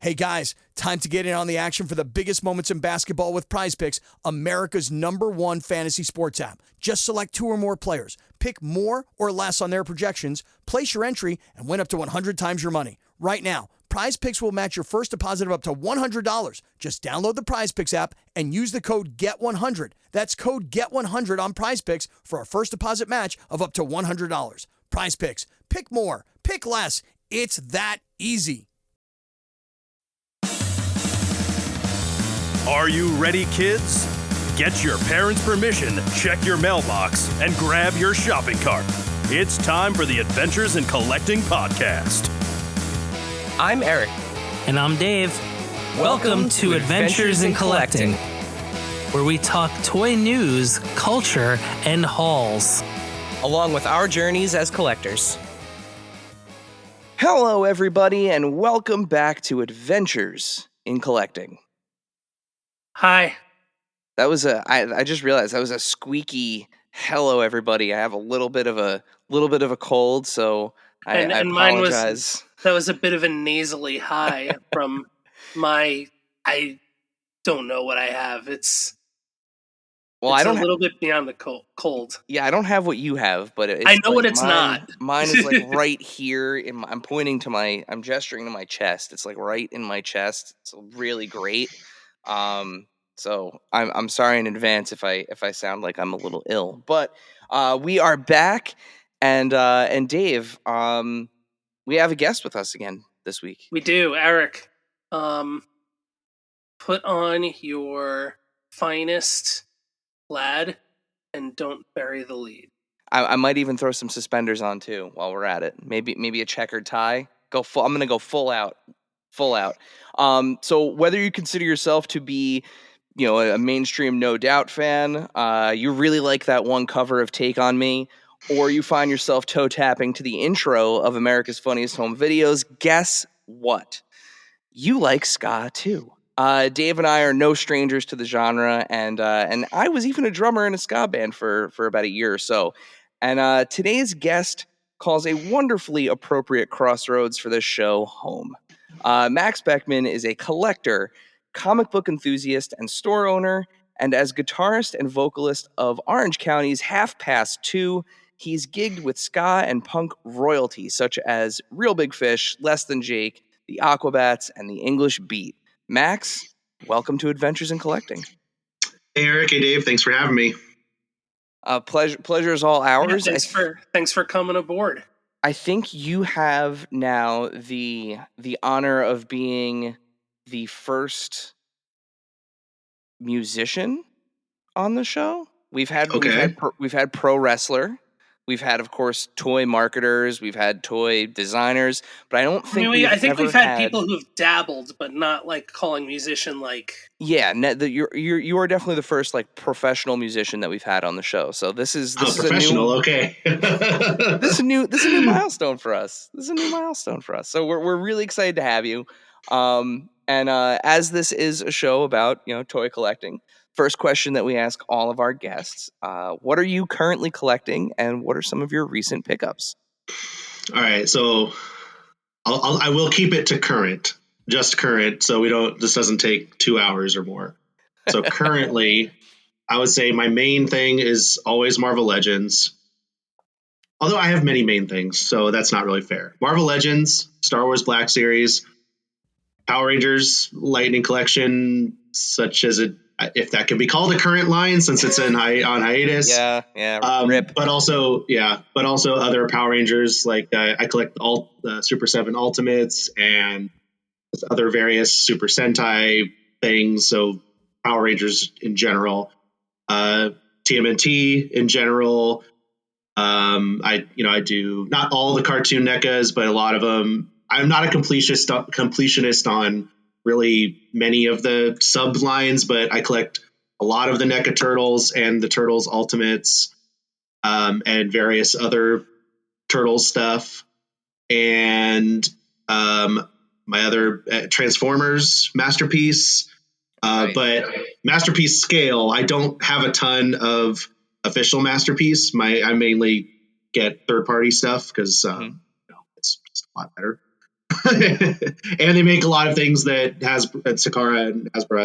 Hey guys, time to get in on the action for the biggest moments in basketball with Prize Picks, America's #1 fantasy sports app. Just select 2 or more players, pick more or less on their projections, place your entry, and win up to 100 times your money. Right now, Prize Picks will match your first deposit of up to $100. Just download the Prize Picks app and use the code GET100. That's code GET100 on Prize Picks for a first deposit match of up to $100. Prize Picks. Pick more. Pick less. It's that easy. Are you ready, kids? Get your parents' permission, check your mailbox, and grab your shopping cart. It's time for the Adventures in Collecting podcast. I'm Eric. And I'm Dave. Welcome to Adventures in Collecting, where we talk toy news, culture, and hauls, along with our journeys as collectors. Hello, everybody, and welcome back to Adventures in Collecting. Hi. That was I just realized that was a squeaky hello, everybody. I have a little bit of a cold, so I apologize. That was a bit of a nasally hi from I don't know what I have. It's a little bit beyond the cold. Yeah, I don't have what you have, but it's I know what it's not. Mine is like right here. I'm gesturing to my chest. It's like right in my chest. It's really great. So I'm sorry in advance if I sound like I'm a little ill, but we are back, and Dave, we have a guest with us again this week. We do, Eric. Put on your finest plaid and don't bury the lead. I might even throw some suspenders on too while we're at it. Maybe a checkered tie. I'm gonna go full out. So whether you consider yourself to be, a mainstream No Doubt fan, you really like that one cover of Take On Me, or you find yourself toe tapping to the intro of America's Funniest Home Videos, guess what? You like ska too. Dave and I are no strangers to the genre, and I was even a drummer in a ska band for about a year or so. And today's guest calls a wonderfully appropriate crossroads for this show home. Max Beckman is a collector, comic book enthusiast, and store owner, and as guitarist and vocalist of Orange County's Half Past 2, he's gigged with ska and punk royalty such as Real Big Fish, Less Than Jake, the Aquabats, and the English Beat. Max, welcome to Adventures in Collecting. Hey, Eric. Hey, Dave. Thanks for having me. Pleasure is all ours. Yeah, thanks for coming aboard. I think you have now the honor of being the first musician on the show. We've had pro wrestler. We've had, of course, toy marketers. We've had toy designers, but I think we've had people who've dabbled, but not like calling musician like. Yeah, you are definitely the first like professional musician that we've had on the show. So this is professional. Okay. This is a new milestone for us. So we're really excited to have you. And as this is a show about toy collecting. First question that we ask all of our guests, what are you currently collecting and what are some of your recent pickups? All right. So I will keep it to current, just current. So this doesn't take 2 hours or more. So currently I would say my main thing is always Marvel Legends. Although I have many main things, so that's not really fair. Marvel Legends, Star Wars Black Series, Power Rangers Lightning Collection, such as if that can be called a current line since it's on hiatus. Yeah. Rip. But also other Power Rangers, like I collect the Super 7 Ultimates and other various Super Sentai things. So Power Rangers in general, TMNT in general. I do not all the cartoon NECAs, but a lot of them. I'm not a completionist on really many of the sub lines, but I collect a lot of the NECA Turtles and the Turtles Ultimates, and various other Turtles stuff. And my other Transformers Masterpiece, Nice. But Masterpiece scale, I don't have a ton of official Masterpiece. I mainly get third party stuff because it's just a lot better. And they make a lot of things that Sakara and Hasbro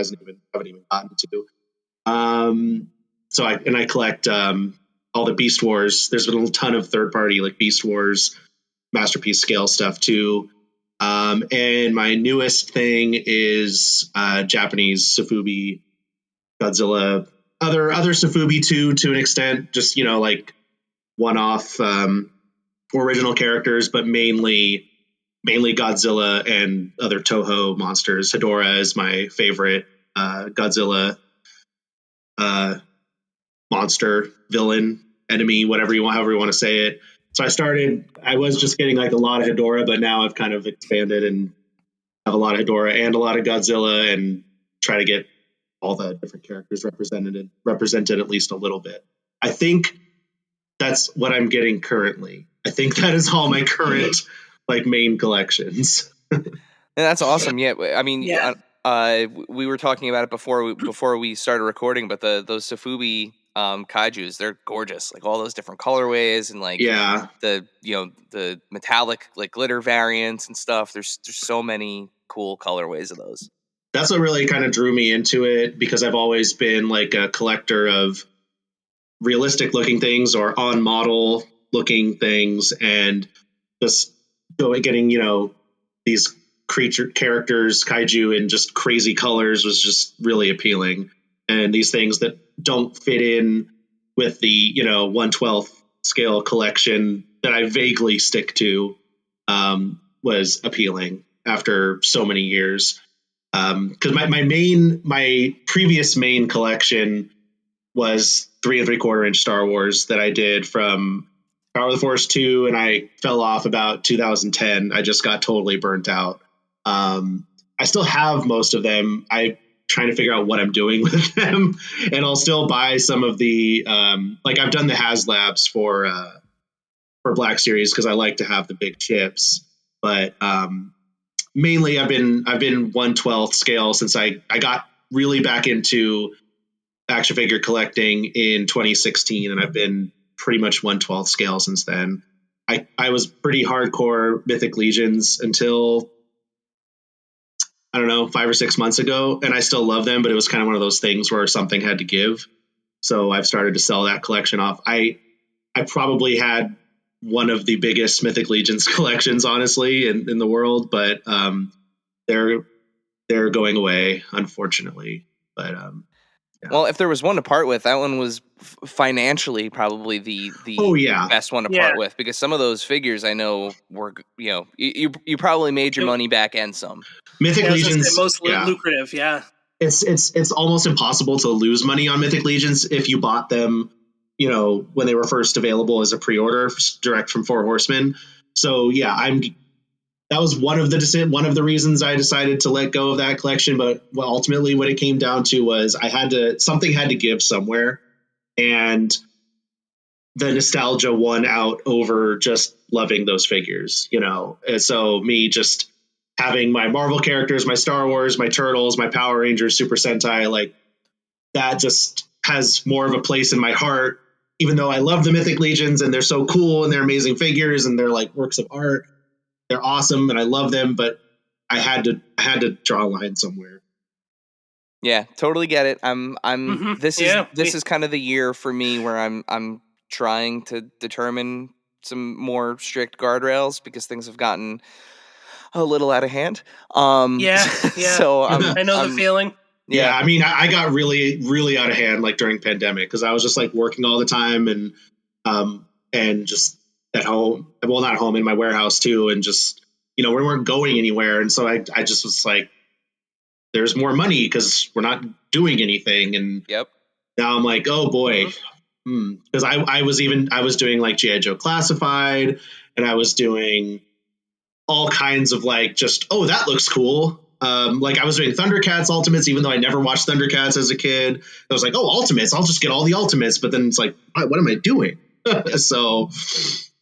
haven't even gotten to. So I collect all the Beast Wars. There's been a ton of third party like Beast Wars masterpiece scale stuff too. And my newest thing is Japanese Sofubi Godzilla, other Sofubi too, to an extent, just like one-off original characters, but mainly Godzilla and other Toho monsters. Hedorah is my favorite Godzilla monster, villain, enemy, however you want to say it. So I was just getting like a lot of Hedorah, but now I've kind of expanded and have a lot of Hedorah and a lot of Godzilla, and try to get all the different characters represented at least a little bit. I think that's what I'm getting currently. I think that is all my current like main collections. And that's awesome. Yeah, I mean, we were talking about it before we started recording, but those Sofubi kaijus, they're gorgeous. Like all those different colorways and like the metallic like glitter variants and stuff. There's so many cool colorways of those. That's what really kind of drew me into it, because I've always been like a collector of realistic looking things or on model looking things, and just getting these characters kaiju in just crazy colors was just really appealing. And these things that don't fit in with the 1/12 scale collection that I vaguely stick to was appealing after so many years. Because my previous main collection was 3 3/4-inch Star Wars that I did from Power of the Force 2, and I fell off about 2010. I just got totally burnt out. I still have most of them. I'm trying to figure out what I'm doing with them, and I'll still buy some of the like I've done the HasLabs for Black Series because I like to have the big chips, but mainly I've been 1/12 scale since I got really back into action figure collecting in 2016, and I've been pretty much 1/12 scale since then. I was pretty hardcore Mythic Legions until, I don't know, 5 or 6 months ago, and I still love them, but it was kind of one of those things where something had to give. So I've started to sell that collection off. I probably had one of the biggest Mythic Legions collections, honestly, in the world, but they're going away, unfortunately. But well, if there was one to part with, that one was financially probably the best one to part with, because some of those figures I know were you probably made your money back and some. Mythic Legions most lucrative, It's almost impossible to lose money on Mythic Legions if you bought them when they were first available as a pre-order direct from Four Horsemen. So that was one of the reasons I decided to let go of that collection. But ultimately what it came down to was something had to give somewhere, and the nostalgia won out over just loving those figures, And so me just having my Marvel characters, my Star Wars, my Turtles, my Power Rangers, Super Sentai, like that just has more of a place in my heart. Even though I love the Mythic Legions and they're so cool and they're amazing figures and they're like works of art, they're awesome and I love them, but I had to draw a line somewhere. Yeah, totally get it. This is kind of the year for me where I'm trying to determine some more strict guardrails because things have gotten a little out of hand. So I know the feeling. Yeah, I mean, I got really, really out of hand like during pandemic because I was just like working all the time and just at home. Well, not at home, in my warehouse too, and just we weren't going anywhere, and so I just was like, there's more money because we're not doing anything, and now I'm like, oh boy, because I was doing like G.I. Joe Classified, and I was doing all kinds of like just that looks cool. Like I was doing Thundercats Ultimates, even though I never watched Thundercats as a kid. I was like, Ultimates, I'll just get all the Ultimates. But then it's like, what am I doing? So,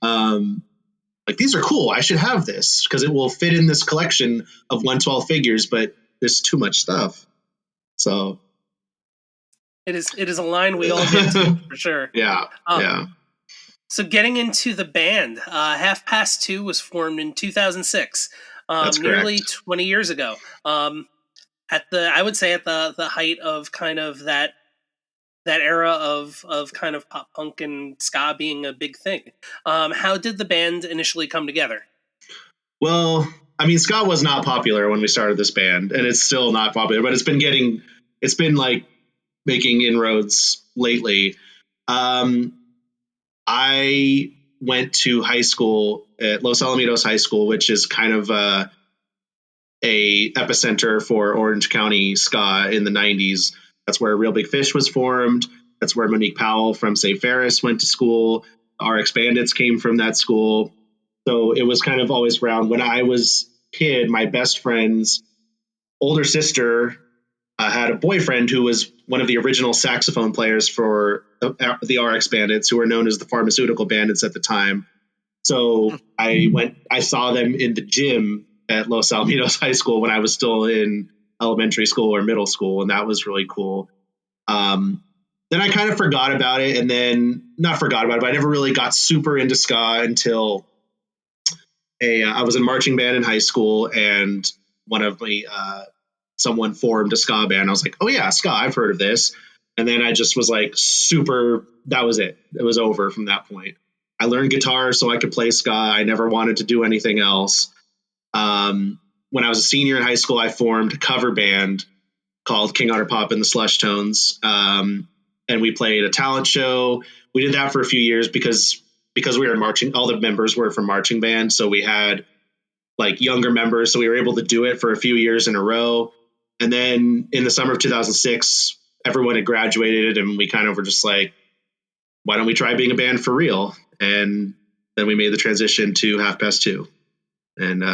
like these are cool. I should have this because it will fit in this collection of 1/12 figures. But there's too much stuff. So it is a line we all get to for sure. Yeah. So getting into the band, Half Past Two was formed in 2006. That's nearly correct. 20 years ago. I would say at the height of kind of that era of kind of pop punk and ska being a big thing. How did the band initially come together? Well, I mean, ska was not popular when we started this band, and it's still not popular, but it's been like making inroads lately. Um, I went to high school at Los Alamitos High School, which is kind of a epicenter for Orange County ska in the 90s. That's where Real Big Fish was formed. That's where Monique Powell from St. Ferris went to school. Our Bandits came from that school. So it was kind of always around. When I was a kid, my best friend's older sister had a boyfriend who was one of the original saxophone players for the RX Bandits, who were known as the Pharmaceutical Bandits at the time. So I saw them in the gym at Los Alamitos High School when I was still in elementary school or middle school, and that was really cool. Then I kind of forgot about it, and then not forgot about it, but I never really got super into ska until I was in marching band in high school, and one of my someone formed a ska band. I was like, oh yeah, ska, I've heard of this. And then I just was like super, that was it. It was over from that point. I learned guitar so I could play ska. I never wanted to do anything else. When I was a senior in high school, I formed a cover band called King Otter Pop and the Slush Tones. And we played a talent show. We did that for a few years because we were in marching, all the members were from marching band. So we had like younger members. So we were able to do it for a few years in a row. And then in the summer of 2006, everyone had graduated and we kind of were just like, why don't we try being a band for real? And then we made the transition to Half Past Two. And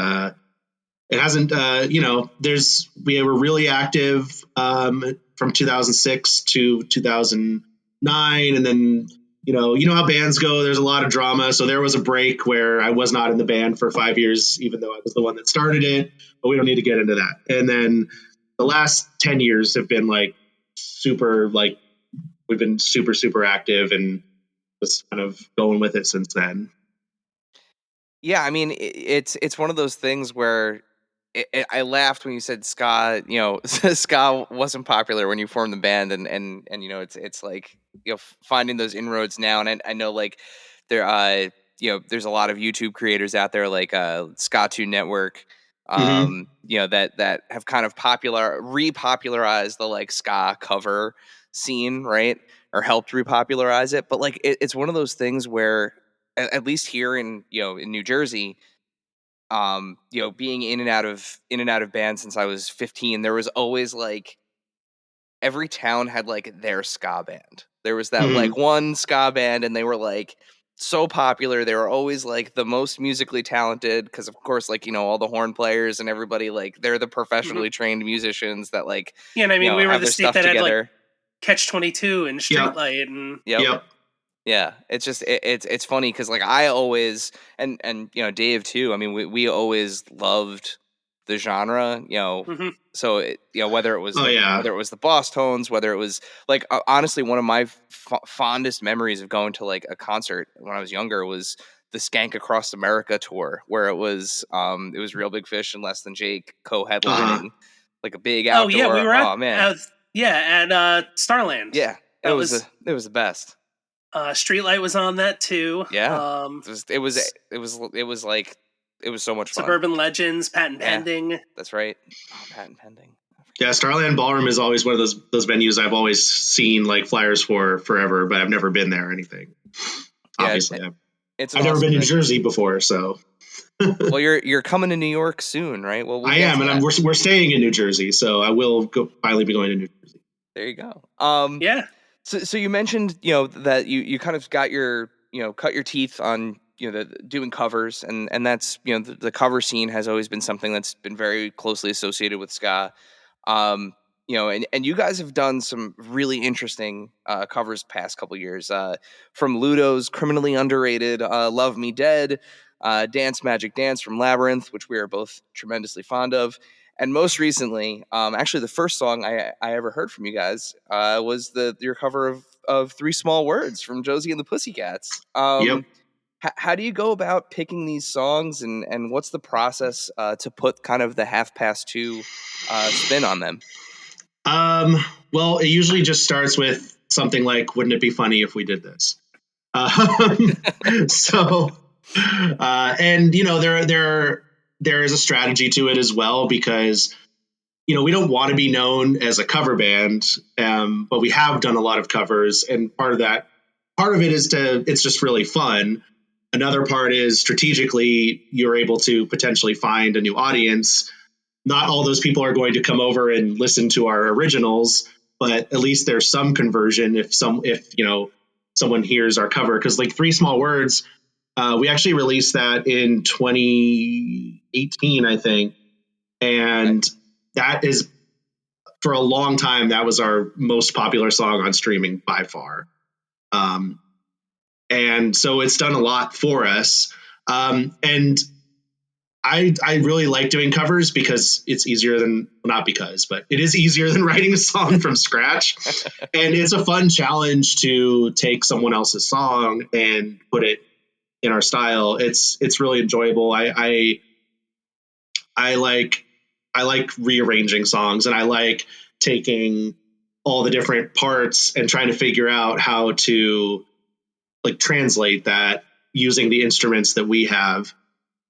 it hasn't, we were really active from 2006 to 2009. And then, you know how bands go, there's a lot of drama. So there was a break where I was not in the band for 5 years, even though I was the one that started it, but we don't need to get into that. And then the last 10 years have been like super, like we've been super, super active and just kind of going with it since then. Yeah, I mean, it's one of those things where I laughed when you said ska. You know, ska wasn't popular when you formed the band, and you know, it's like, you know, finding those inroads now. And I know like there, you know, there's a lot of YouTube creators out there like Ska 2 Network, you know, that have kind of repopularized the like ska cover scene, right? Or helped repopularize it. But like it's one of those things where at least here in, you know, in New Jersey, you know, being in and out of bands since I was 15, there was always like every town had like their ska band. There was that like one ska band, and they were like so popular. They were always like the most musically talented because, of course, like, you know, all the horn players and everybody, like they're the professionally trained musicians that like, yeah. And I mean, you know, we were have the their state stuff that had together. like Catch 22 and Streetlight and Yep. Yeah, it's just it's funny because like I always and you know, Dave too. I mean, we always loved the genre, you know. So you know, whether it was whether it was the Boss Tones, whether it was like honestly, one of my fondest memories of going to like a concert when I was younger was the Skank Across America tour, where it was Real Big Fish and Less Than Jake co-headlining like a big outdoor. Oh yeah, we were at at Starland. Yeah, it was the best. Streetlight was on that too. Yeah, it was like it was so much fun. Suburban Legends, Patent Pending. That's right. Oh, Patent Pending. Yeah, Starland Ballroom is always one of those venues I've always seen like flyers for forever, but I've never been there or anything. Yeah, obviously, I've never been to New Jersey before, so. Well, you're coming to New York soon, right? Well, I am, and we're staying in New Jersey, so I will finally be going to New Jersey. There you go. Yeah. So you mentioned, you know, that you kind of got your, you know, cut your teeth on, you know, doing covers, and that's, you know, the cover scene has always been something that's been very closely associated with ska. You know, and you guys have done some really interesting covers past couple years, from Ludo's criminally underrated "Love Me Dead," "Dance Magic Dance" from Labyrinth, which we are both tremendously fond of. And most recently, actually, the first song I ever heard from you guys was your cover of "Three Small Words" from Josie and the Pussycats. Yep. How do you go about picking these songs, and what's the process to put kind of the 2:30 spin on them? Well, it usually just starts with something like, "Wouldn't it be funny if we did this?" Um, so, and there is a strategy to it as well, because we don't want to be known as a cover band, but we have done a lot of covers, and part of it is it's just really fun. Another part is strategically, you're able to potentially find a new audience. Not all those people are going to come over and listen to our originals, but at least there's some conversion if someone hears our cover. Because like Three Small Words, we actually released that in 2018, I think, and that is, for a long time, that was our most popular song on streaming by far. And so it's done a lot for us. And I really like doing covers because it's easier than, not because, but it is easier than writing a song from scratch. And it's a fun challenge to take someone else's song and put it in our style. It's really enjoyable. I like rearranging songs, and I like taking all the different parts and trying to figure out how to like translate that using the instruments that we have.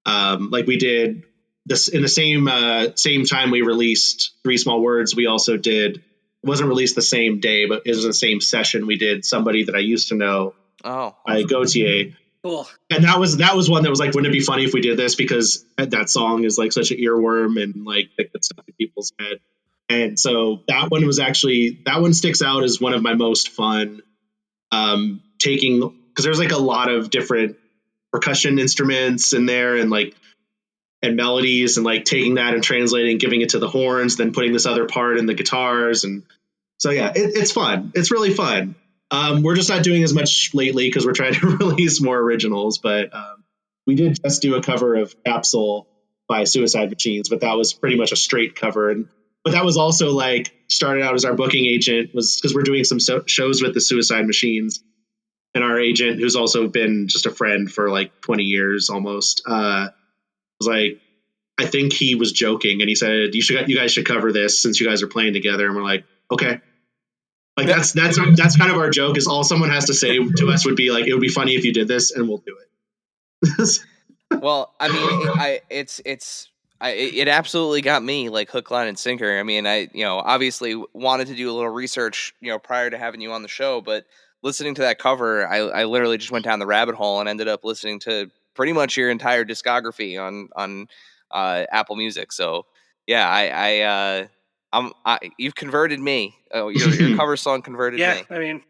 Like we did this in the same time we released Three Small Words. We also did, it wasn't released the same day, but it was the same session. We did Somebody That I Used to Know by Gautier. Cool. And that was one that was like, wouldn't it be funny if we did this? Because that song is like such an earworm and like it gets stuck in people's head. And so that one sticks out as one of my most fun, because there's like a lot of different percussion instruments in there and melodies, and like taking that and translating, giving it to the horns, then putting this other part in the guitars. And so, yeah, it's fun. It's really fun. We're just not doing as much lately because we're trying to release more originals, but we did just do a cover of Capsule by Suicide Machines, but that was pretty much a straight cover. But that was also like started out as our booking agent, was because we're doing some shows with the Suicide Machines. And our agent, who's also been just a friend for like 20 years almost, was like, I think he was joking, and he said, you guys should cover this since you guys are playing together. And we're like, okay. Like that's kind of our joke, is all someone has to say to us would be like, it would be funny if you did this, and we'll do it. Well, I mean, it absolutely got me like hook, line, and sinker. I mean, I obviously wanted to do a little research, prior to having you on the show, but listening to that cover, I literally just went down the rabbit hole and ended up listening to pretty much your entire discography on Apple Music. So yeah, you've converted me. Oh, your cover song converted me. Yeah, I mean,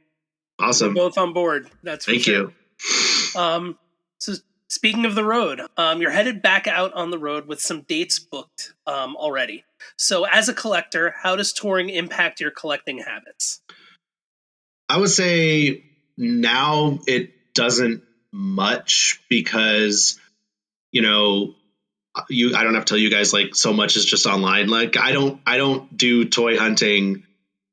awesome. We're both on board. That's for Thank sure. you. So speaking of the road, you're headed back out on the road with some dates booked already. So as a collector, how does touring impact your collecting habits? I would say now it doesn't much, because I don't have to tell you guys, like, so much is just online. Like I don't do toy hunting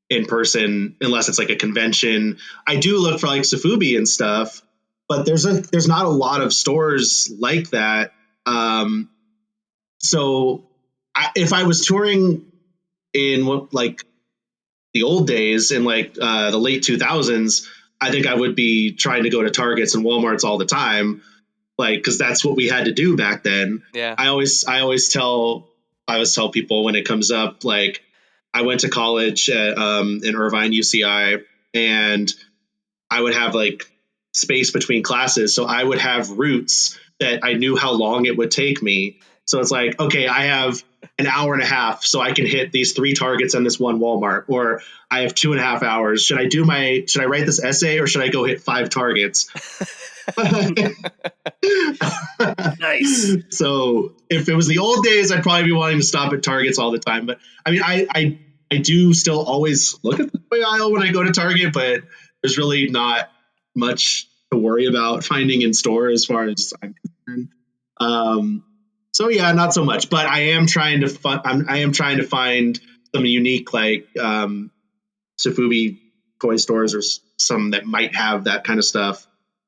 in person unless it's like a convention. I do look for like Sofubi and stuff, but there's not a lot of stores like that. So if I was touring in like the old days, in like the late 2000s, I think I would be trying to go to Targets and Walmarts all the time, like, because that's what we had to do back then. Yeah. I always tell people when it comes up, like, I went to college at, in Irvine, UCI, and I would have like space between classes. So I would have routes that I knew how long it would take me. So it's like, okay, I have an hour and a half, so I can hit these 3 Targets and this one Walmart, or I have 2.5 hours. Should I write this essay, or should I go hit 5 Targets? Nice. So if it was the old days, I'd probably be wanting to stop at Targets all the time. But I mean, I do still always look at the toy aisle when I go to Target, but there's really not much to worry about finding in store as far as I'm concerned. So yeah, not so much. But I am trying to find some unique, like, Sofubi toy stores, or some that might have that kind of stuff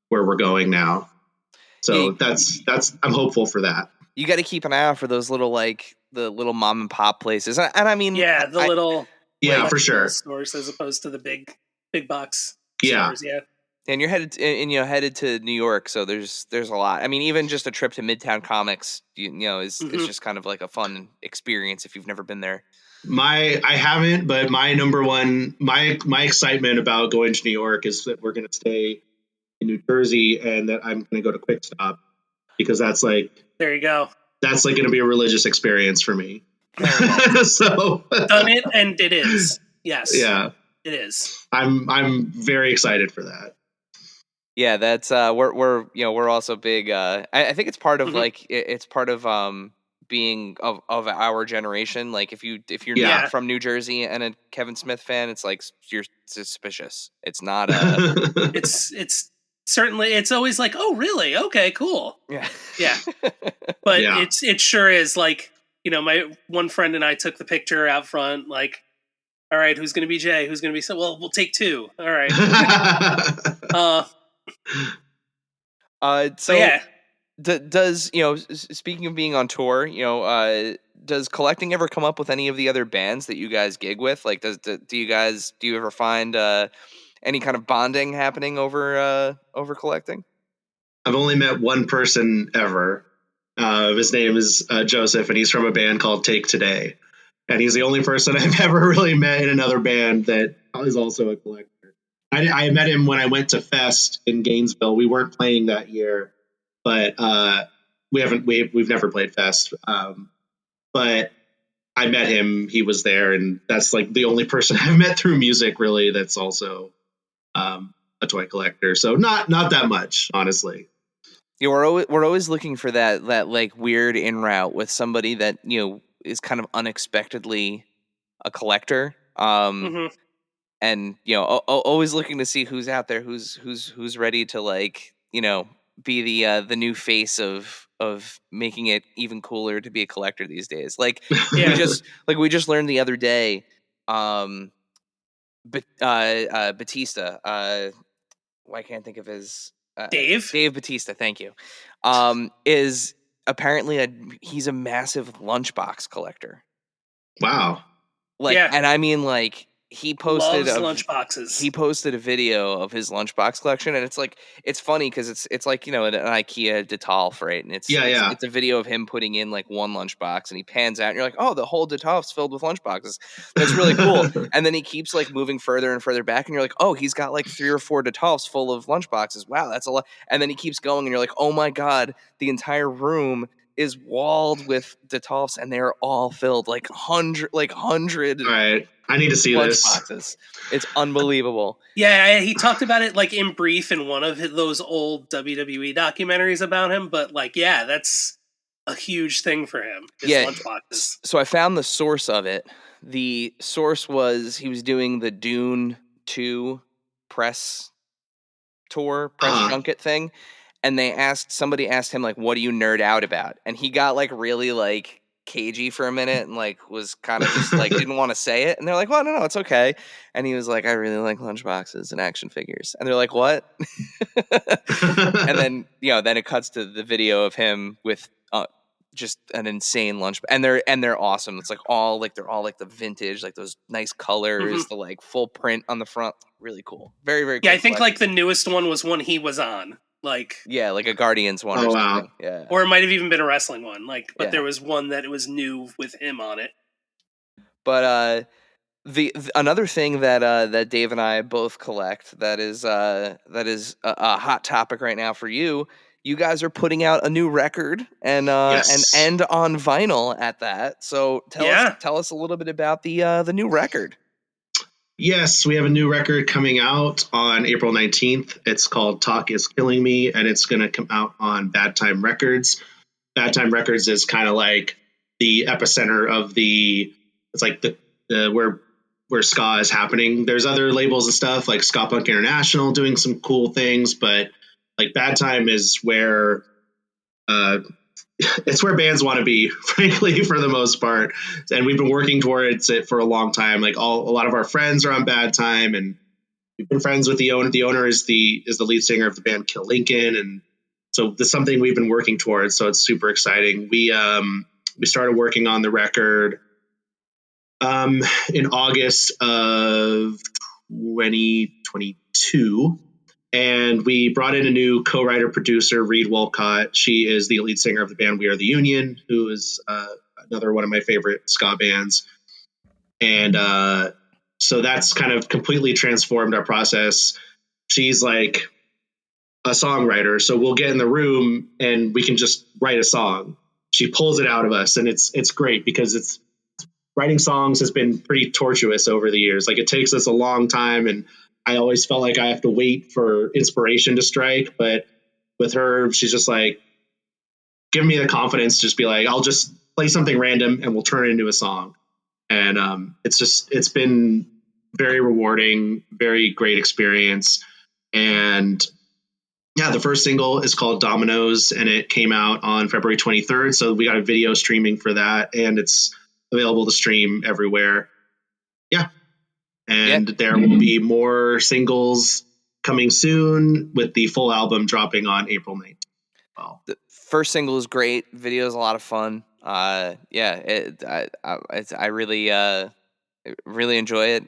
where we're going now. So Yeah. that's I'm hopeful for that. You got to keep an eye out for those little like the little mom and pop places, and I mean, Yeah, the little Yeah, for collectible sure. stores as opposed to the big box Yeah. stores. Yeah. and you're headed to New York, so there's a lot. I mean, even just a trip to Midtown Comics, is just kind of like a fun experience if you've never been there. I haven't, but my number one, my excitement about going to New York is that we're going to stay in New Jersey and that I'm going to go to Quick Stop, because that's like There you go. going to be a religious experience for me. So Done it, and it is. Yes. Yeah, it is. I'm very excited for that. Yeah, that's we're also big. I think it's part of like it's part of being of our generation. Like if you're Yeah. not from New Jersey and a Kevin Smith fan, it's like you're suspicious. It's not It's certainly, it's always like, oh really, okay, cool. yeah. But Yeah. it sure is like, my one friend and I took the picture out front, like, all right, who's gonna be Jay, who's gonna be, so well, we'll take two, all right. So yeah. does speaking of being on tour, does collecting ever come up with any of the other bands that you guys gig with? Like, do you ever find any kind of bonding happening over collecting? I've only met one person ever. His name is Joseph, and he's from a band called Take Today. And he's the only person I've ever really met in another band that is also a collector. I met him when I went to Fest in Gainesville. We weren't playing that year, but we've never played Fest. But I met him. He was there, and that's like the only person I've met through music really that's also a toy collector. So not that much, honestly. Yeah, we're always looking for that like weird in route with somebody that is kind of unexpectedly a collector. And always looking to see who's out there, who's ready to like be the new face of making it even cooler to be a collector these days. Like we just learned the other day, Batista. I can't think of his Dave Batista. Thank you. Is apparently he's a massive lunchbox collector. Wow. And I mean like. He posted lunchboxes. He posted a video of his lunchbox collection, and it's like it's funny because it's like an IKEA Detolf, right? And it's a video of him putting in like one lunchbox, and he pans out, and you're like, oh, the whole Detolf's filled with lunchboxes. That's really cool. And then he keeps like moving further and further back, and you're like, oh, he's got like 3 or 4 Detolfs full of lunchboxes. Wow, that's a lot. And then he keeps going, and you're like, oh my god, the entire room is walled with Detolfs, and they're all filled like hundred. All right, I need to see this. Boxes. It's unbelievable. Yeah, he talked about it like in brief in one of those old WWE documentaries about him. But like, yeah, that's a huge thing for him. Lunchboxes. So I found the source of it. The source was he was doing the Dune 2 press junket thing. And somebody asked him, like, what do you nerd out about? And he got, like, really, like, cagey for a minute and, like, was kind of just, like, didn't want to say it. And they're like, well, no, it's okay. And he was like, I really like lunchboxes and action figures. And they're like, what? And then, then it cuts to the video of him with just an insane lunch. And they're awesome. It's, like, they're all, like, the vintage, like, those nice colors, the, like, full print on the front. Really cool. Very, very cool. Yeah, I think, like, the newest one was one he was on. Like a Guardians one or something. Wow. Yeah. Or it might have even been a wrestling one. But there was one that it was new with him on it. But the another thing that Dave and I both collect that is a hot topic right now for you. You guys are putting out a new record and on vinyl at that. So tell us a little bit about the new record. Yes, we have a new record coming out on April 19th. It's called Talk Is Killing Me, and it's going to come out on Bad Time Records. Bad Time Records is kind of like the epicenter of it's like the where ska is happening. There's other labels and stuff like Ska Punk International doing some cool things, but like Bad Time is where it's where bands want to be, frankly, for the most part. And we've been working towards it for a long time. Like a lot of our friends are on Bad Time, and we've been friends with the owner. The owner is the lead singer of the band Kill Lincoln. And So this is something we've been working towards. So it's super exciting. We started working on the record in August of 2022. And we brought in a new co-writer producer, Reed Wolcott. She is the lead singer of the band We Are the Union, who is another one of my favorite ska bands. And so that's kind of completely transformed our process. She's like a songwriter, so we'll get in the room and we can just write a song. She pulls it out of us, and it's great because writing songs has been pretty tortuous over the years. Like, it takes us a long time, and I always felt like I have to wait for inspiration to strike. But with her, she's just like, give me the confidence to just be like, I'll just play something random and we'll turn it into a song. And it's been very rewarding, very great experience. And yeah, the first single is called Dominoes, and it came out on February 23rd. So we got a video streaming for that, and it's available to stream everywhere. Yeah. And there will be more singles coming soon, with the full album dropping on April 9th. Well, The first single is great. Video is a lot of fun. I really enjoyed it.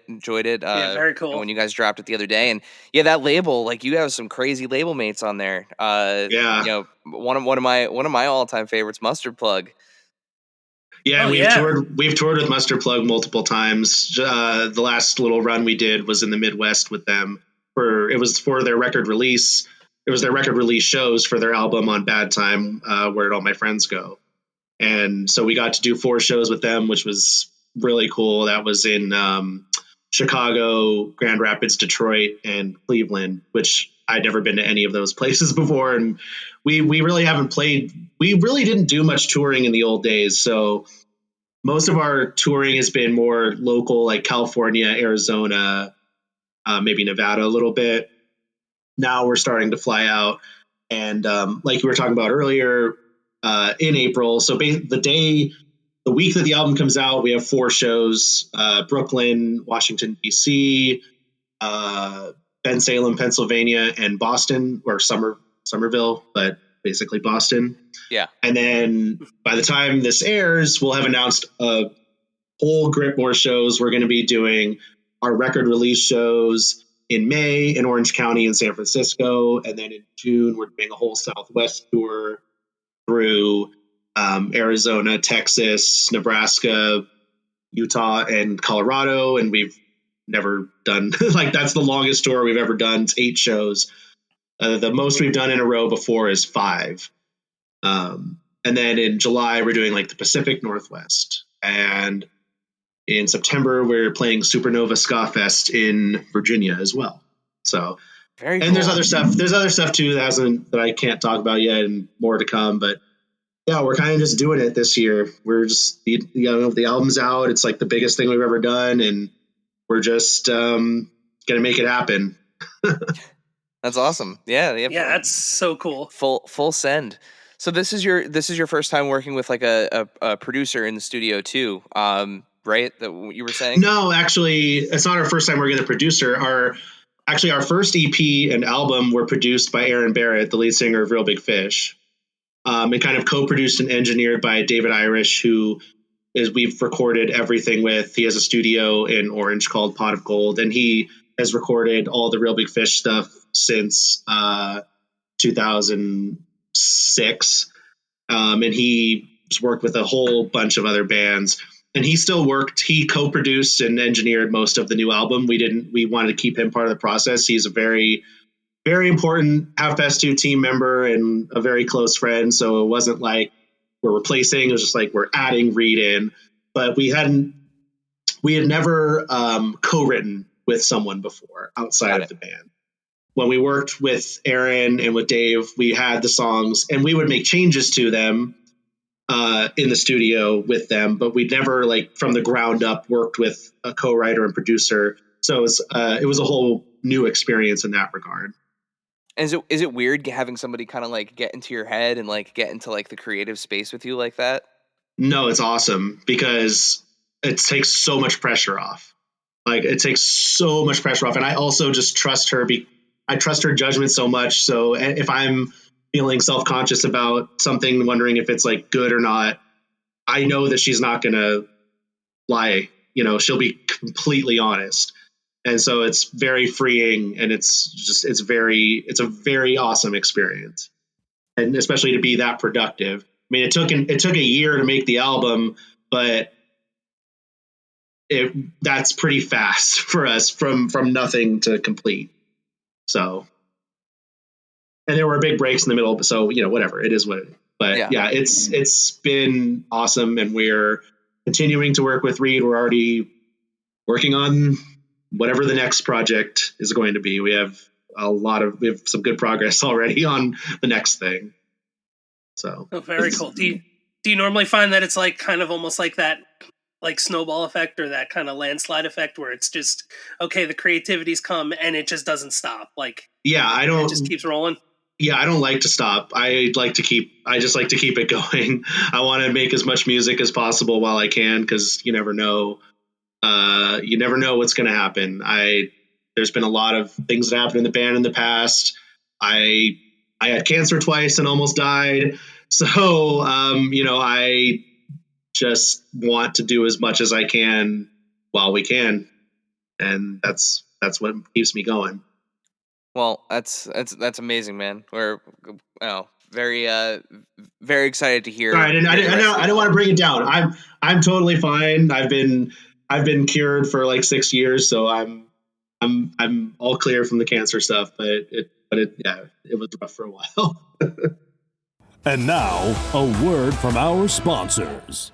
Very cool. When you guys dropped it the other day, and that label, like, you have some crazy label mates on there. One of my all-time favorites, Mustard Plug. Yeah, we've toured with Mustard Plug multiple times. The last little run we did was in the Midwest with them. It was for their record release. It was their record release shows for their album On Bad Time, Where'd All My Friends Go? And so we got to do 4 shows with them, which was really cool. That was in Chicago, Grand Rapids, Detroit, and Cleveland, which I'd never been to any of those places before. And we really haven't played. We really didn't do much touring in the old days. So most of our touring has been more local, like California, Arizona, maybe Nevada a little bit. Now we're starting to fly out. And like you were talking about earlier, in April. So the week that the album comes out, we have 4 shows: Brooklyn, Washington, D.C., Bensalem, Pennsylvania, and Boston, or Somerville, but basically Boston. Yeah. And then by the time this airs, we'll have announced a whole grip more shows. We're going to be doing our record release shows in May in Orange County and San Francisco. And then in June, we're doing a whole Southwest tour through Arizona, Texas, Nebraska, Utah, and Colorado. And we've never done like, that's the longest tour we've ever done. It's 8 shows. The most we've done in a row before is 5. And then in July, we're doing like the Pacific Northwest. And in September, we're playing Supernova Ska Fest in Virginia as well. So, Very cool. And there's other stuff. There's other stuff too that I can't talk about yet, and more to come. But yeah, we're kind of just doing it this year. We're just, the album's out. It's like the biggest thing we've ever done, and we're just gonna make it happen. That's awesome. Yeah, that's so cool. Full send. So this is your first time working with like a producer in the studio too, right? That you were saying? No, actually, it's not our first time working with a producer. Our first EP and album were produced by Aaron Barrett, the lead singer of Real Big Fish, and kind of co-produced and engineered by David Irish, who we've recorded everything with. He has a studio in Orange called Pot of Gold, and he has recorded all the Real Big Fish stuff since 2006. And he's worked with a whole bunch of other bands. And he co-produced and engineered most of the new album. We wanted to keep him part of the process. He's a very, very important Half Past Two team member and a very close friend. So it wasn't like we're replacing, it was just like we're adding Reed in. But we had never co-written with someone before outside of the band. When we worked with Aaron and with Dave, we had the songs and we would make changes to them in the studio with them, but we'd never like from the ground up worked with a co-writer and producer. So it was a whole new experience in that regard. And is it weird having somebody kind of like get into your head and like get into like the creative space with you like that? No, it's awesome because it takes so much pressure off. Like, it takes so much pressure off. And I also just trust her. I trust her judgment so much. So if I'm feeling self-conscious about something, wondering if it's like good or not, I know that she's not going to lie. She'll be completely honest. And so it's very freeing, and it's a very awesome experience. And especially to be that productive. I mean, it took a year to make the album, but that's pretty fast for us from nothing to complete. So, and there were big breaks in the middle. So, whatever, it is what it is. But yeah, it's been awesome. And we're continuing to work with Reed. We're already working on whatever the next project is going to be. We have some good progress already on the next thing. So very cool. Do you normally find that it's like kind of almost like that, like snowball effect or that kind of landslide effect where it's just, okay, the creativity's come and it just doesn't stop? Like, it just keeps rolling. Yeah, I don't like to stop. I just like to keep it going. I want to make as much music as possible while I can, because you never know. You never know what's going to happen. There's been a lot of things that happened in the band in the past. I had cancer twice and almost died. So, I just want to do as much as I can while we can. And that's what keeps me going. Well, that's amazing, man. We're very very excited to hear. All right, and I don't want to bring it down. I'm totally fine. I've been cured for like 6 years, so I'm all clear from the cancer stuff. But it was rough for a while. And now a word from our sponsors.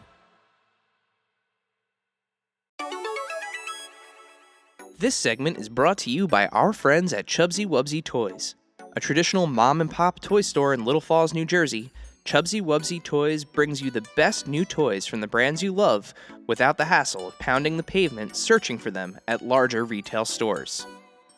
This segment is brought to you by our friends at Chubsy Wubsy Toys. A traditional mom-and-pop toy store in Little Falls, New Jersey, Chubsy Wubsy Toys brings you the best new toys from the brands you love without the hassle of pounding the pavement searching for them at larger retail stores.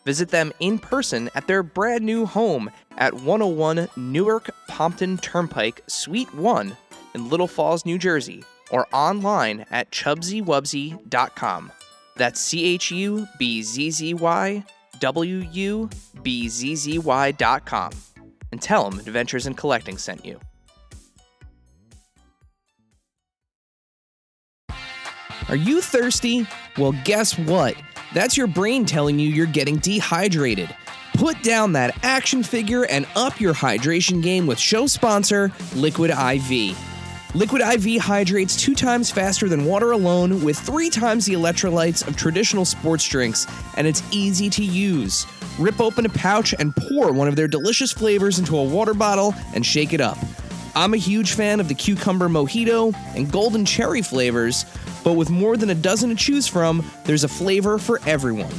Visit them in person at their brand new home at 101 Newark Pompton Turnpike, Suite 1 in Little Falls, New Jersey, or online at chubsywubsy.com. That's CHUBZYWUBZZY.com. And tell them Adventures in Collecting sent you. Are you thirsty? Well, guess what? That's your brain telling you you're getting dehydrated. Put down that action figure and up your hydration game with show sponsor, Liquid IV. Liquid IV hydrates 2 times faster than water alone with 3 times the electrolytes of traditional sports drinks, and it's easy to use. Rip open a pouch and pour one of their delicious flavors into a water bottle and shake it up. I'm a huge fan of the cucumber mojito and golden cherry flavors, but with more than a dozen to choose from, there's a flavor for everyone.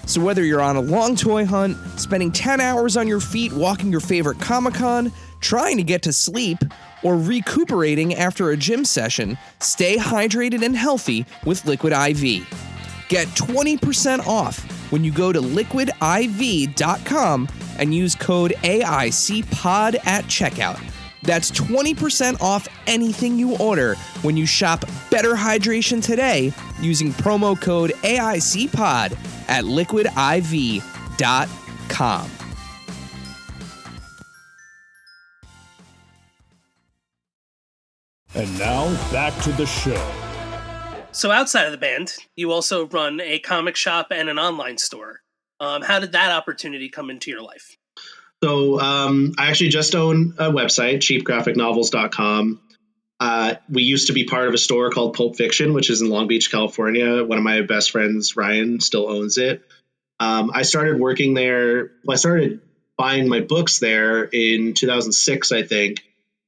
So whether you're on a long toy hunt, spending 10 hours on your feet walking your favorite Comic-Con, trying to get to sleep, or recuperating after a gym session, stay hydrated and healthy with Liquid IV. Get 20% off when you go to liquidiv.com and use code AICPOD at checkout. That's 20% off anything you order when you shop Better Hydration today using promo code AICPOD at liquidiv.com. And now, back to the show. So outside of the band, you also run a comic shop and an online store. How did that opportunity come into your life? So I actually just own a website, cheapgraphicnovels.com. We used to be part of a store called Pulp Fiction, which is in Long Beach, California. One of my best friends, Ryan, still owns it. I started working there. Well, I started buying my books there in 2006, I think.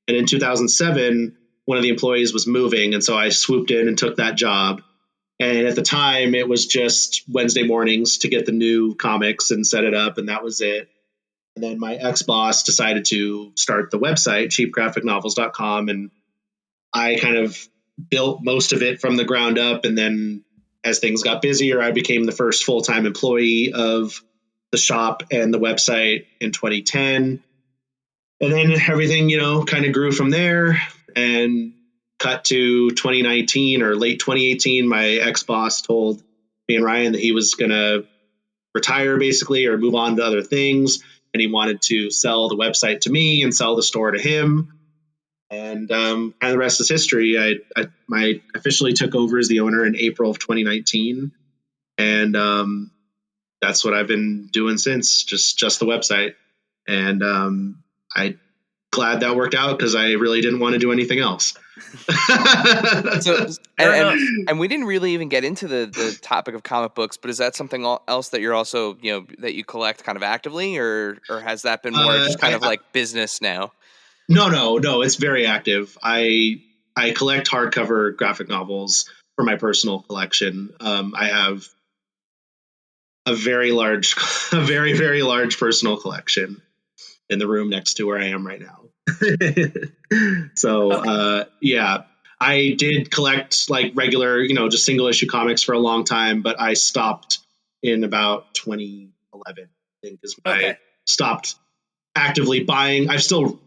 And in 2007, one of the employees was moving. And so I swooped in and took that job. And at the time, it was just Wednesday mornings to get the new comics and set it up. And that was it. And then my ex-boss decided to start the website, cheapgraphicnovels.com. And I kind of built most of it from the ground up. And then as things got busier, I became the first full-time employee of the shop and the website in 2010. And then everything, kind of grew from there. And cut to 2019 or late 2018, my ex-boss told me and Ryan that he was going to retire basically or move on to other things. and he wanted to sell the website to me and sell the store to him. And kind of the rest is history. I officially took over as the owner in April of 2019, and that's what I've been doing since, just the website. And I glad that worked out because I really didn't want to do anything else. So, Fair enough. and we didn't really even get into the topic of comic books, but is that something else that you're also, that you collect kind of actively, or has that been more just kind of like business now? No, it's very active. I collect hardcover graphic novels for my personal collection. I have a very large, a very, very large personal collection in the room next to where I am right now. So, yeah, I did collect like regular, just single issue comics for a long time, but I stopped in about 2011, I think is when I stopped actively buying. I still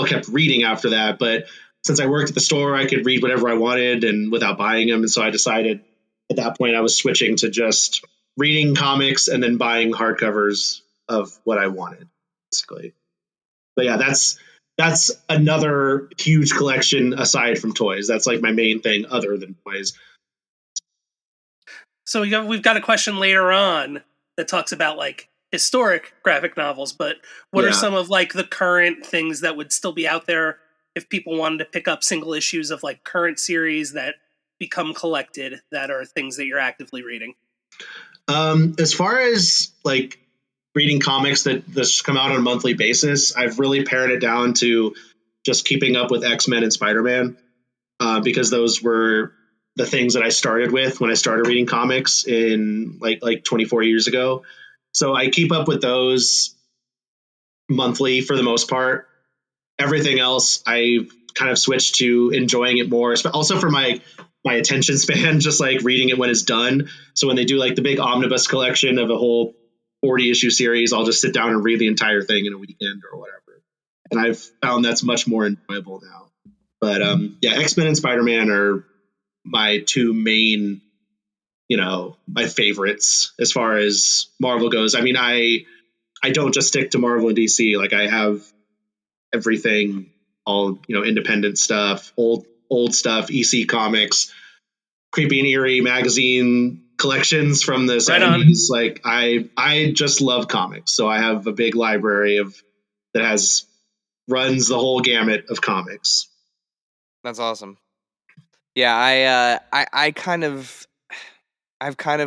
kept reading after that, but since I worked at the store, I could read whatever I wanted and without buying them. And so I decided at that point I was switching to just reading comics and then buying hardcovers of what I wanted, basically. But yeah, that's another huge collection aside from toys. That's like my main thing other than toys. So we've got a question later on that talks about like historic graphic novels, but what are some of like the current things that would still be out there if people wanted to pick up single issues of like current series that become collected that are things that you're actively reading? As far as like reading comics that just come out on a monthly basis, I've really pared it down to just keeping up with X-Men and Spider-Man, because those were the things that I started with when I started reading comics in like 24 years ago. So I keep up with those monthly for the most part. Everything else, I kind of switched to enjoying it more, also for my attention span, just like reading it when it's done. So when they do like the big omnibus collection of a whole 40 issue series, I'll just sit down and read the entire thing in a weekend or whatever. And I've found that's much more enjoyable now. But yeah, X-Men and Spider-Man are my two main, my favorites as far as Marvel goes. I mean, I don't just stick to Marvel and DC. Like I have everything, all, independent stuff, old stuff, EC Comics, Creepy and Eerie magazine collections from the 70s. Like I just love comics. So I have a big library that runs the whole gamut of comics. That's awesome. Yeah, I've kind of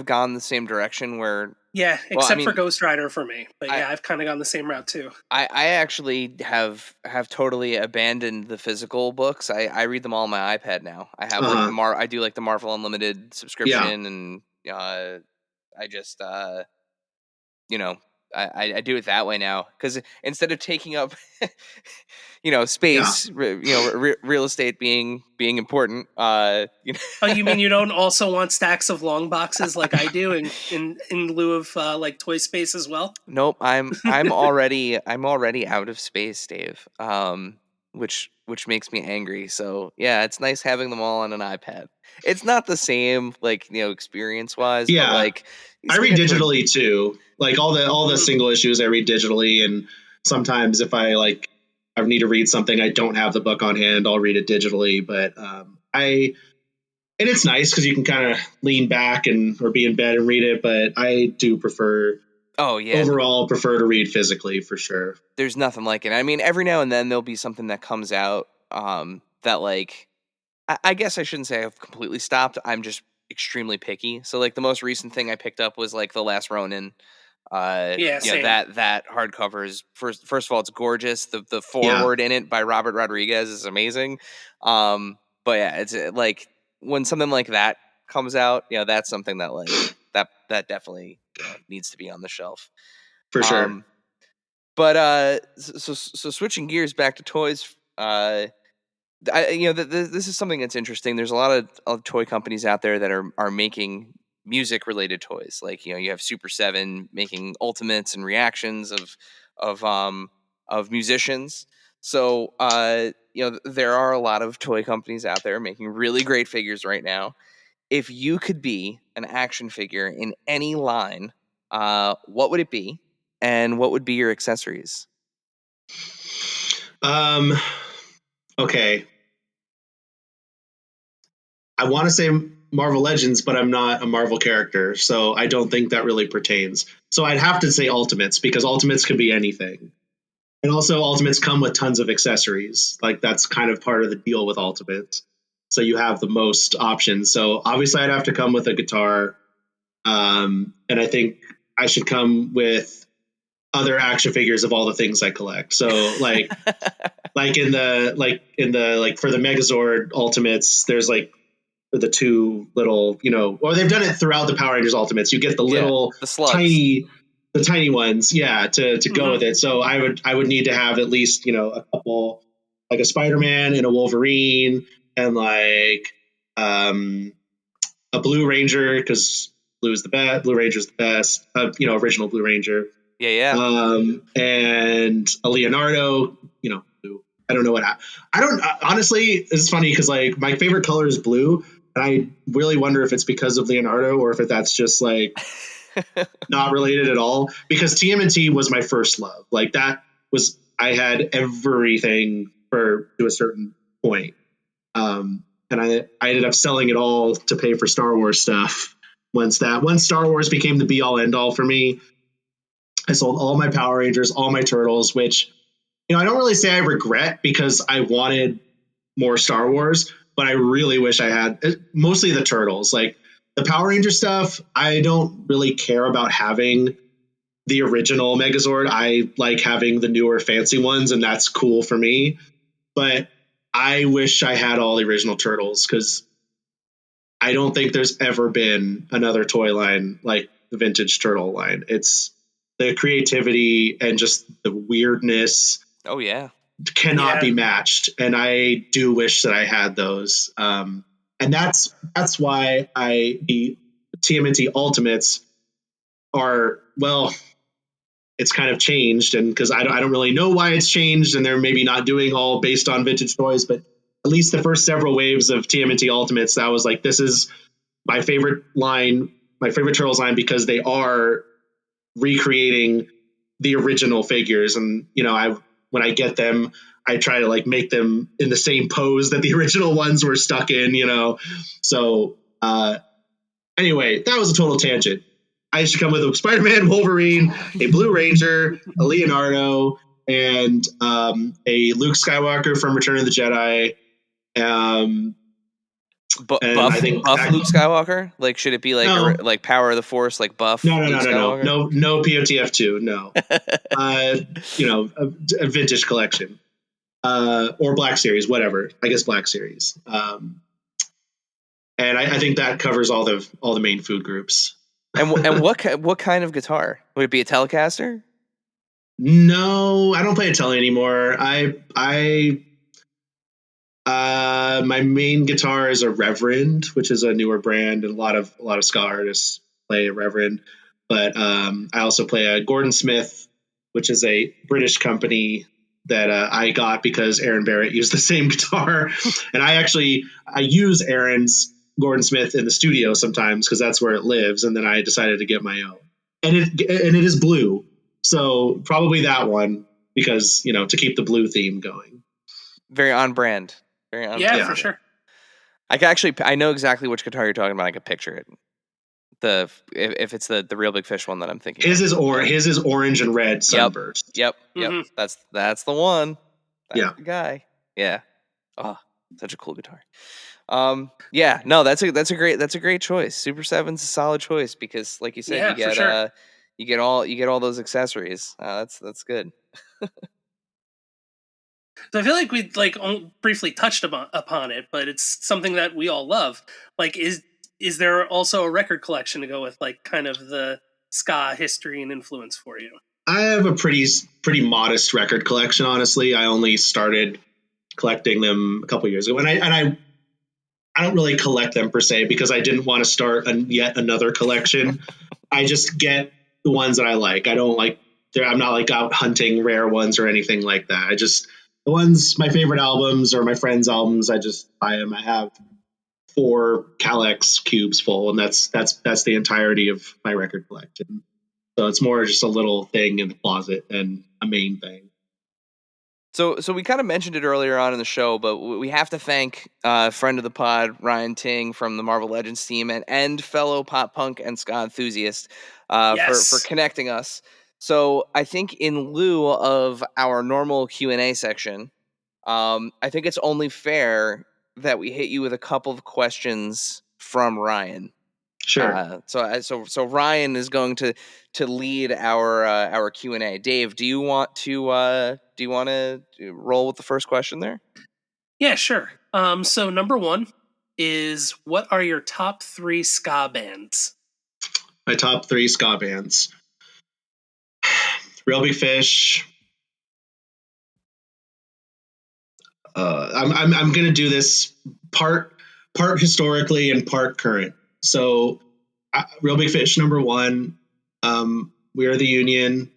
gone the same direction where except for Ghost Rider for me. But I've kind of gone the same route too. I actually have totally abandoned the physical books. I read them all on my iPad now. I have like I do like the Marvel Unlimited subscription, and I just I do it that way now, because instead of taking up space, real estate being important, Oh, you mean you don't also want stacks of long boxes like I do in lieu of like toy space as well? Nope, I'm already out of space, Dave. Which makes me angry. So yeah, it's nice having them all on an iPad. It's not the same, like, experience wise. Yeah, but like I read digitally too. Like all the single issues, I read digitally, and sometimes if I need to read something, I don't have the book on hand, I'll read it digitally. But and it's nice because you can kind of lean back or be in bed and read it. But I do prefer. Oh yeah. Overall, prefer to read physically for sure. There's nothing like it. I mean, every now and then there'll be something that comes out that like I guess I shouldn't say I've completely stopped. I'm just extremely picky. So like the most recent thing I picked up was like The Last Ronin. Same. That hardcover is first of all, it's gorgeous. The foreword in it by Robert Rodriguez is amazing. But yeah, it's like when something like that comes out, that's something that like that definitely needs to be on the shelf for sure. But so switching gears back to toys, this is something that's interesting. There's a lot of toy companies out there that are making music related toys. Like, you have Super 7 making ultimates and reactions of musicians. So there are a lot of toy companies out there making really great figures right now. If you could be an action figure in any line, what would it be? and what would be your accessories? Okay. I want to say Marvel Legends, but I'm not a Marvel character, so I don't think that really pertains. So I'd have to say Ultimates, because Ultimates could be anything. And also Ultimates come with tons of accessories. Like that's kind of part of the deal with Ultimates. So you have the most options. So obviously I'd have to come with a guitar. And I think I should come with other action figures of all the things I collect. So like in the for the Megazord Ultimates, there's like the two little, or they've done it throughout the Power Rangers Ultimates. You get the little the slugs. tiny ones, to go with it. So I would need to have at least, a couple, like a Spider-Man and a Wolverine and like a Blue Ranger, because Blue Ranger's the best, original Blue Ranger. Yeah. And a Leonardo, blue. I don't know I don't honestly, it's funny because like my favorite color is blue, and I really wonder if it's because of Leonardo or if that's just like not related at all, because TMNT was my first love. Like I had everything to a certain point. And I ended up selling it all to pay for Star Wars stuff. Once Star Wars became the be all end all for me, I sold all my Power Rangers, all my Turtles, which, I don't really say I regret, because I wanted more Star Wars, but I really wish I had mostly the Turtles. Like the Power Ranger stuff, I don't really care about having the original Megazord. I like having the newer fancy ones, and that's cool for me. But I wish I had all the original Turtles, because I don't think there's ever been another toy line like the vintage Turtle line. It's the creativity and just the weirdness. Oh yeah. Cannot be matched. And I do wish that I had those. And that's why the TMNT Ultimates are, well, it's kind of changed, and because I don't really know why it's changed, and they're maybe not doing all based on vintage toys, but at least the first several waves of TMNT Ultimates, that was like, this is my favorite line, my favorite Turtles line, because they are recreating the original figures. And when I get them, I try to like make them in the same pose that the original ones were stuck in, So anyway, that was a total tangent. I should come with a Spider-Man, Wolverine, a Blue Ranger, a Leonardo, and a Luke Skywalker from Return of the Jedi. Buff Luke Skywalker? Like, should it be like like Power of the Force, like buff? No, POTF2, no. A vintage collection, or Black Series, whatever. I guess Black Series. And I think that covers all the main food groups. And what kind of guitar would it be? A Telecaster? No, I don't play a Tele anymore. My main guitar is a Reverend, which is a newer brand, and a lot of ska artists play a Reverend. But I also play a Gordon Smith, which is a British company that I got because Aaron Barrett used the same guitar, and I use Aaron's Gordon Smith in the studio sometimes because that's where it lives, and then I decided to get my own, and it is blue, so probably that one, because to keep the blue theme going. Very on brand. Yeah, for sure. I know exactly which guitar you're talking about. I can picture it. If it's the Real Big Fish one that I'm thinking. His is orange and red sunburst. Yep. Mm-hmm. That's the one. That's the guy. Yeah. Oh, such a cool guitar. Yeah. No, that's a great choice. Super 7's a solid choice because, like you said, you get all those accessories. That's good. So I feel like we briefly touched upon it, but it's something that we all love. Like, is there also a record collection to go with, like, kind of the ska history and influence for you? I have a pretty modest record collection, honestly. I only started collecting them a couple years ago, and I don't really collect them per se because I didn't want to start yet another collection. I just get the ones that I like. I don't like. I'm not like out hunting rare ones or anything like that. The ones, my favorite albums or my friends' albums, I just buy them. I have 4 Cal-X cubes full, and that's the entirety of my record collection. So it's more just a little thing in the closet than a main thing. So we kind of mentioned it earlier on in the show, but we have to thank friend of the pod, Ryan Ting from the Marvel Legends team, and fellow pop punk and ska enthusiast for connecting us. So I think in lieu of our normal Q&A section, I think it's only fair that we hit you with a couple of questions from Ryan. Sure. So Ryan is going to lead our Q&A. Dave, do you want to roll with the first question there? Yeah, sure. So number one is, what are your top 3 ska bands? My top 3 ska bands: Real Big Fish. I'm gonna do this part historically and part current. So, Real Big Fish number 1. We Are the Union,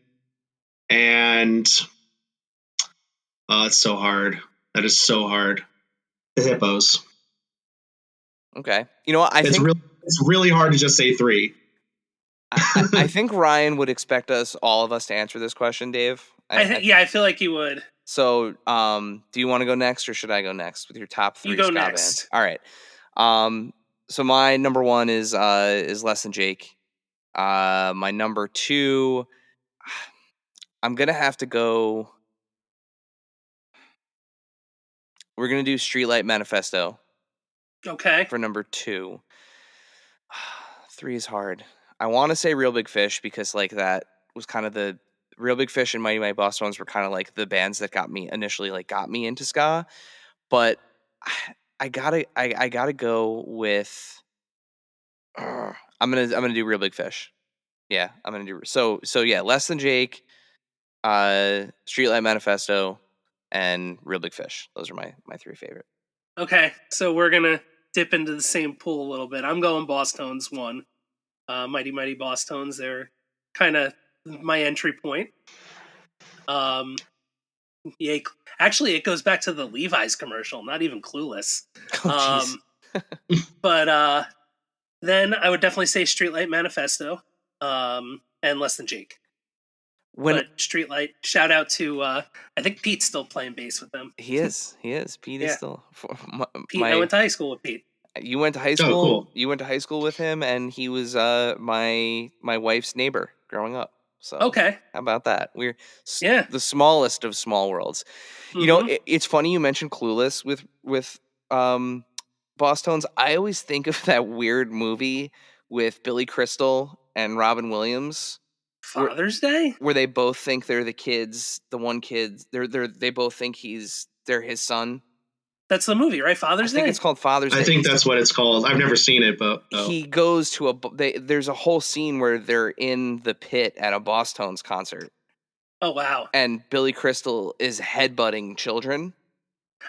and it's so hard. That is so hard. The Hippos. Okay. You know what? It's really hard to just say 3. I think Ryan would expect all of us to answer this question, Dave. I feel like you would. So, do you want to go next, or should I go next with your top 3 You go ska next. bands? All right. So my number 1 is Less Than Jake. My number 2, I'm gonna have to go. We're gonna do Streetlight Manifesto. Okay. For number 2. 3 is hard. I want to say Real Big Fish, because like that was kind of the Real Big Fish and Mighty Mighty Boss Tones were kind of like the bands that got me into ska. But I gotta go with. I'm gonna do Real Big Fish. Yeah, I'm gonna do so yeah. Less Than Jake, Streetlight Manifesto, and Real Big Fish. Those are my 3 favorite. Okay, so we're gonna dip into the same pool a little bit. I'm going Boss Tones 1. Mighty Mighty Boss Tones. They're kind of my entry point. Yeah, actually, it goes back to the Levi's commercial. Not even Clueless. Oh, But then I would definitely say Streetlight Manifesto, and Less Than Jake. But Streetlight, shout out to I think Pete's still playing bass with them. He is. Pete is still. Pete, I went to high school with Pete. You went to high school. Oh, cool. You went to high school with him, and he was my wife's neighbor growing up. So Okay, how about that? We're the smallest of small worlds. Mm-hmm. You know, it's funny you mentioned Clueless with Boss Tones. I always think of that weird movie with Billy Crystal and Robin Williams. Father's Day, where they both think they're the kids. The one kid, they both think they're his son. That's the movie, right? Father's Day. I think it's called Father's Day. I think that's what it's called. I've never seen it, but he goes to there's a whole scene where they're in the pit at a Boss Tones concert. Oh wow! And Billy Crystal is headbutting children.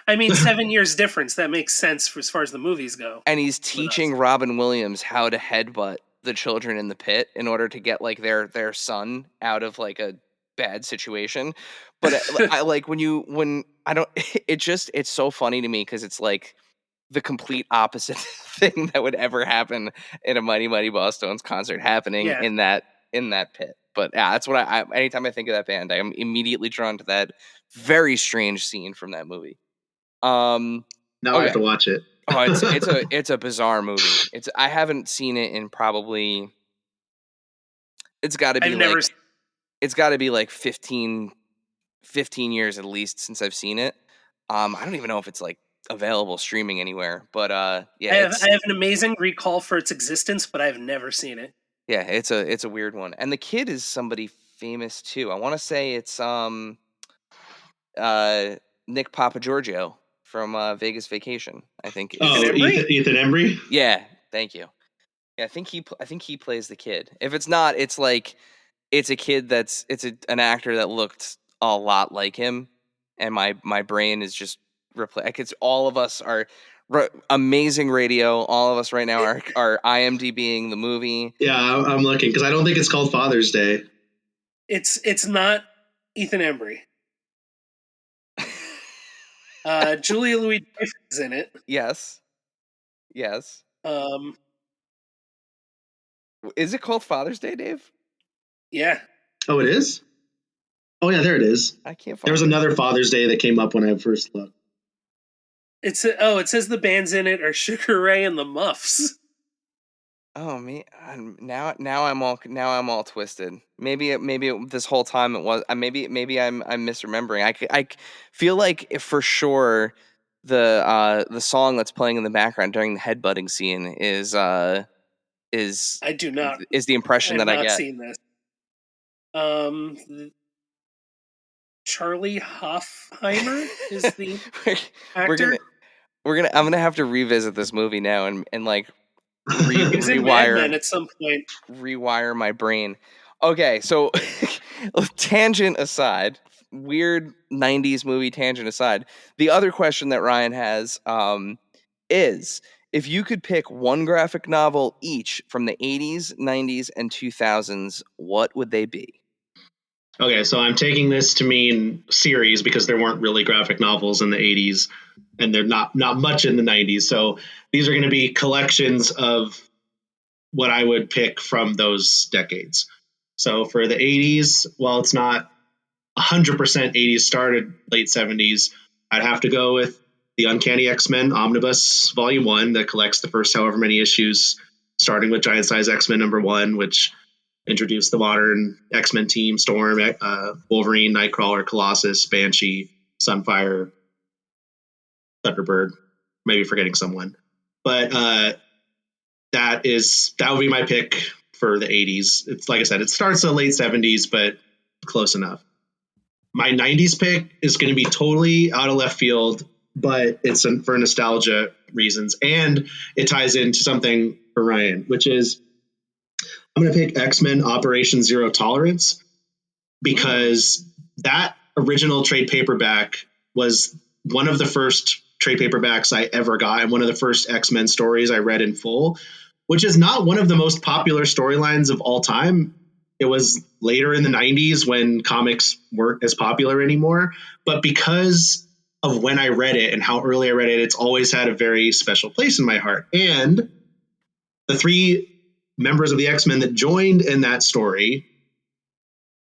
I mean, 7 years difference. That makes sense for as far as the movies go. And he's teaching Robin Williams how to headbutt the children in the pit in order to get like their son out of like a bad situation. But I like it's so funny to me, because it's like the complete opposite thing that would ever happen in a Mighty Mighty Boss Tones concert happening in that pit. But yeah, that's what anytime I think of that band, I'm immediately drawn to that very strange scene from that movie. Now I have to watch it. Oh, it's a bizarre movie. I haven't seen it in probably. It's got to be like 15 years at least since I've seen it. I don't even know if it's like available streaming anywhere, but yeah. I have an amazing recall for its existence, but I've never seen it. Yeah, it's a weird one, and the kid is somebody famous too. I want to say it's Nick Papagiorgio from Vegas Vacation. I think. Ethan Embry. Yeah, thank you. Yeah, I think he plays the kid. If it's not, it's like it's a kid an actor that looked a lot like him, and my brain is just it's all of us are amazing radio. All of us right now are IMDbing the movie. Yeah, I'm looking, because I don't think it's called Father's Day. It's not Ethan Embry. Julia Louis-Dreyfus is in it. Yes. Is it called Father's Day, Dave? Yeah. Oh, it is? Oh, yeah, there it is. I can't find There was it. another Father's Day that came up when I first looked. It says the bands in it are Sugar Ray and the Muffs. Oh me, now I'm all twisted. This whole time it was. Maybe I'm misremembering. I feel like for sure the song that's playing in the background during the headbutting scene is I do not. is the impression I've that I not get. seen this. Um, Charlie Hoffheimer is the we're, we're actor. gonna I'm gonna have to revisit this movie now and like He was in Mad Men rewire at some point. my brain. Okay, so tangent aside, weird 90s movie tangent aside, the other question that Ryan has is if you could pick one graphic novel each from the 80s, 90s, and 2000s, what would they be? Okay, so I'm taking this to mean series because there weren't really graphic novels in the 80s and they're not much in the 90s. So these are going to be collections of what I would pick from those decades. So for the 80s, well, it's not 100% 80s, started late 70s. I'd have to go with the Uncanny X-Men Omnibus Volume 1 that collects the first however many issues, starting with Giant Size X-Men #1, which introduced the modern X-Men team: Storm, Wolverine, Nightcrawler, Colossus, Banshee, Sunfire, Thunderbird, maybe forgetting someone. But that would be my pick for the 80s. It's like I said, it starts in the late 70s, but close enough. My 90s pick is going to be totally out of left field, but it's for nostalgia reasons. And it ties into something for Ryan, which is I'm going to pick X-Men Operation Zero Tolerance because that original trade paperback was one of the first trade paperbacks I ever got and one of the first X-Men stories I read in full, which is not one of the most popular storylines of all time. It was later in the 90s when comics weren't as popular anymore. But because of when I read it and how early I read it, it's always had a very special place in my heart. And the three members of the X-Men that joined in that story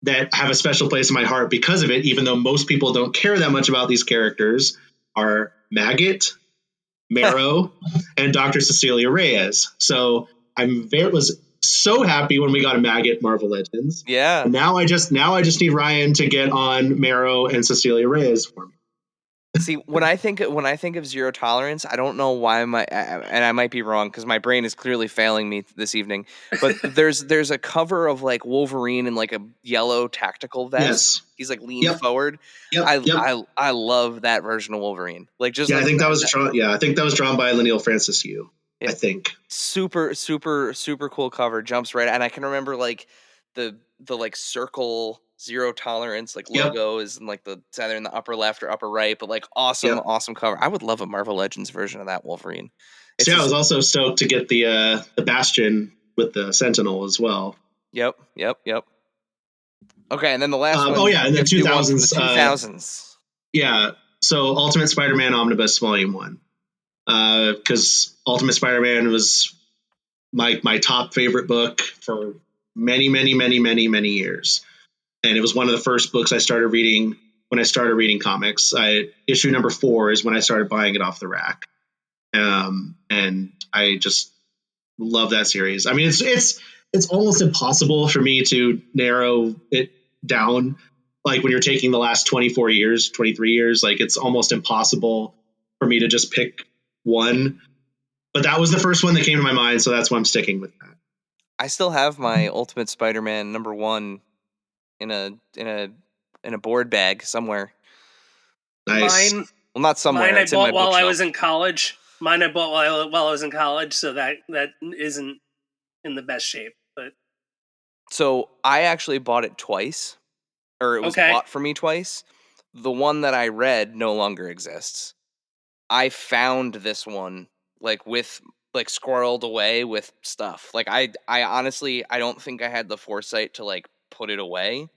that have a special place in my heart because of it, even though most people don't care that much about these characters, are Maggot, Marrow, and Dr. Cecilia Reyes. So was so happy when we got a Maggot Marvel Legends. Yeah. And now I just need Ryan to get on Marrow and Cecilia Reyes for me. See, when I think of Zero Tolerance, I don't know why and I might be wrong because my brain is clearly failing me this evening. But there's a cover of like Wolverine in like a yellow tactical vest. Yes. He's like leaned forward. I love that version of Wolverine. Like just I like think that was drawn by Leinil Francis Yu. I think super cool cover. Jumps right, and I can remember like the like circle Zero Tolerance like logo is in like it's either in the upper left or upper right, but like awesome cover. I would love a Marvel Legends version of that Wolverine. I was also stoked to get the Bastion with the Sentinel as well. Yep. Okay, and then the last one. Oh yeah, and the 2000s. 2000s. Yeah, so Ultimate Spider-Man Omnibus Volume 1. Because Ultimate Spider-Man was my top favorite book for many years. And it was one of the first books I started reading when I started reading comics. Issue number 4 is when I started buying it off the rack. And I just love that series. I mean, it's almost impossible for me to narrow it down. Like when you're taking the last 23 years, like it's almost impossible for me to just pick one. But that was the first one that came to my mind, so that's why I'm sticking with that. I still have my Ultimate Spider-Man #1 in a board bag somewhere. Nice. Mine, not somewhere. Mine I it's in my bought while I bookshelf. was in college. Mine I bought while I was in college, so that isn't in the best shape. But so I actually bought it twice, or it was bought for me twice. The one that I read no longer exists. I found this one like squirreled away with stuff. Like I honestly I don't think I had the foresight to like put it away.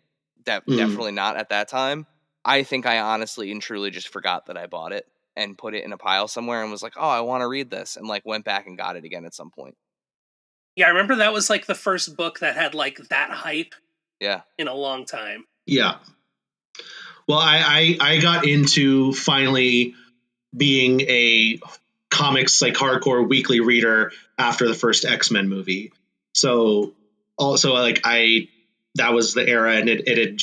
Definitely not at that time. I think I honestly and truly just forgot that I bought it and put it in a pile somewhere and was like, oh, I want to read this, and like went back and got it again at some point. Yeah, I remember that was like the first book that had like that hype Yeah. in a long time. Yeah. Well, I got into finally being a comics like hardcore weekly reader after the first X-Men movie. So also like that was the era, and it had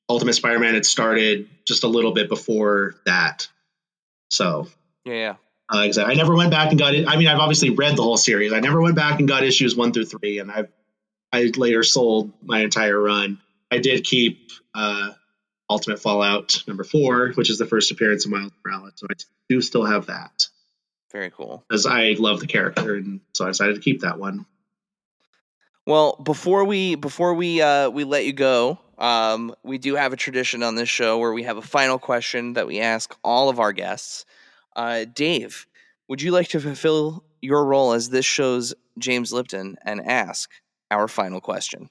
Ultimate Spider-Man had started just a little bit before that. So Yeah. exactly. I never went back and got it. I mean, I've obviously read the whole series. I never went back and got issues 1 through 3, and I later sold my entire run. I did keep Ultimate Fallout #4, which is the first appearance of Miles Morales. So I do still have that Very cool. because I love the character, and so I decided to keep that one. Well, before we let you go, we do have a tradition on this show where we have a final question that we ask all of our guests. Dave, would you like to fulfill your role as this show's James Lipton and ask our final question?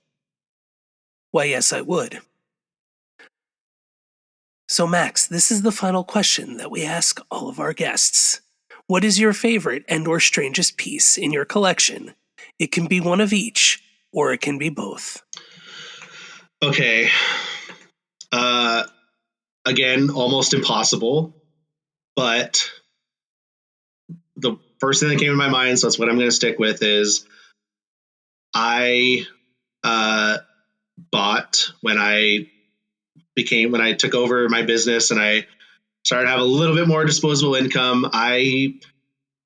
Why, yes, I would. So, Max, this is the final question that we ask all of our guests. What is your favorite and/or strangest piece in your collection? It can be one of each, or it can be both. Okay. Again, almost impossible, but the first thing that came to my mind, so that's what I'm going to stick with, is I bought when I took over my business and I started to have a little bit more disposable income. I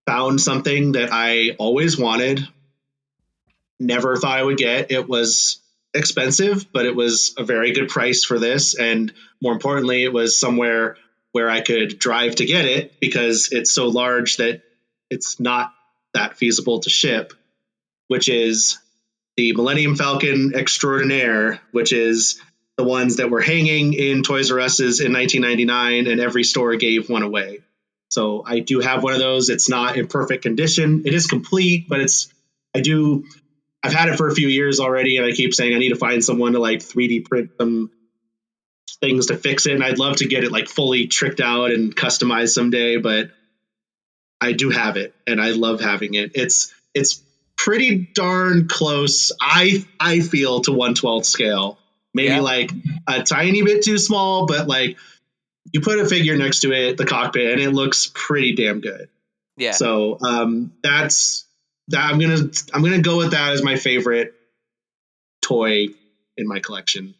found something that I always wanted, never thought I would get. It was expensive, but it was a very good price for this. And more importantly, it was somewhere where I could drive to get it because it's so large that it's not that feasible to ship, which is the Millennium Falcon Extraordinaire, which is the ones that were hanging in Toys R Us's in 1999, and every store gave one away. So I do have one of those. It's not in perfect condition. It is complete, but I've had it for a few years already, and I keep saying I need to find someone to like 3D print some things to fix it. And I'd love to get it like fully tricked out and customized someday, but I do have it, and I love having it. It's pretty darn close, I feel, to 1/12 scale. Maybe like a tiny bit too small, but like you put a figure next to it, the cockpit, and it looks pretty damn good. Yeah. So that's that. I'm gonna go with that as my favorite toy in my collection.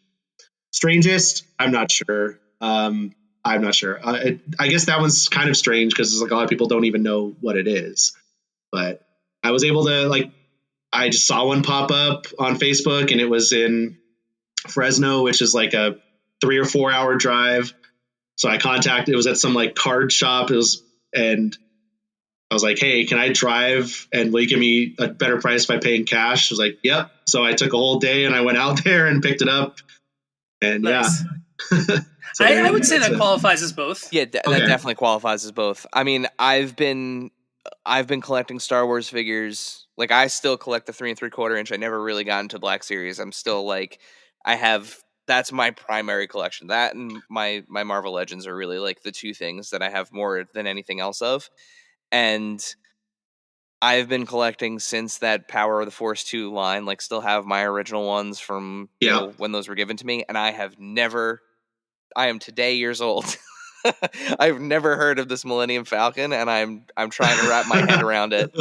Strangest, I'm not sure. I'm not sure. I guess that one's kind of strange because like a lot of people don't even know what it is. But I was able to I just saw one pop up on Facebook, and it was in Fresno, which is like a 3 or 4 hour drive. So it was at some like card shop. And I was like, hey, can I drive and will you give me a better price by paying cash? I was like, yep. So I took a whole day and I went out there and picked it up. And Nice. yeah. So I would say that qualifies as both. Yeah, that definitely qualifies as both. I mean, I've been collecting Star Wars figures. Like, I still collect the 3 3/4 inch. I never really got into Black Series. I'm still like, that's my primary collection. That and my Marvel Legends are really like the two things that I have more than anything else of. And I've been collecting since that Power of the Force 2 line. Like, still have my original ones from when those were given to me, and I am today years old. I've never heard of this Millennium Falcon, and I'm trying to wrap my head around it,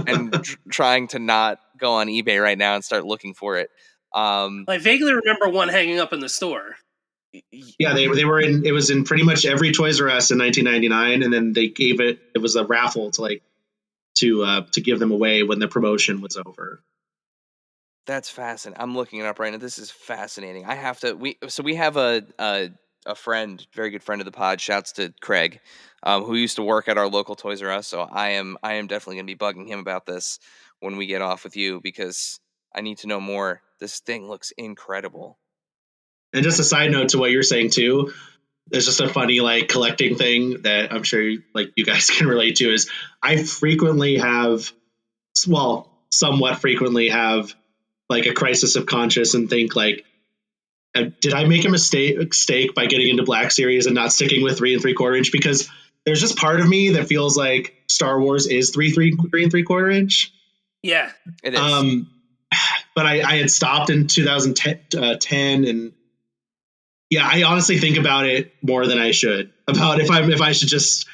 and trying to not go on eBay right now and start looking for it. I vaguely remember one hanging up in the store. Yeah, they were in. It was in pretty much every Toys R Us in 1999, and then they gave it. It was a raffle to give them away when the promotion was over. That's fascinating. I'm looking it up right now. This is fascinating. I have to. We have a friend, very good friend of the pod. Shouts to Craig, who used to work at our local Toys R Us. So I am definitely going to be bugging him about this when we get off with you, because I need to know more. This thing looks incredible. And just a side note to what you're saying too, it's just a funny like collecting thing that I'm sure you guys can relate to. Is I somewhat frequently have like a crisis of conscience and think like, did I make a mistake by getting into Black Series and not sticking with 3 3/4 inch? Because there's just part of me that feels like Star Wars is 3 3/4 inch. Yeah, it is. but I had stopped in 2010, and yeah, I honestly think about it more than I should, about if I should just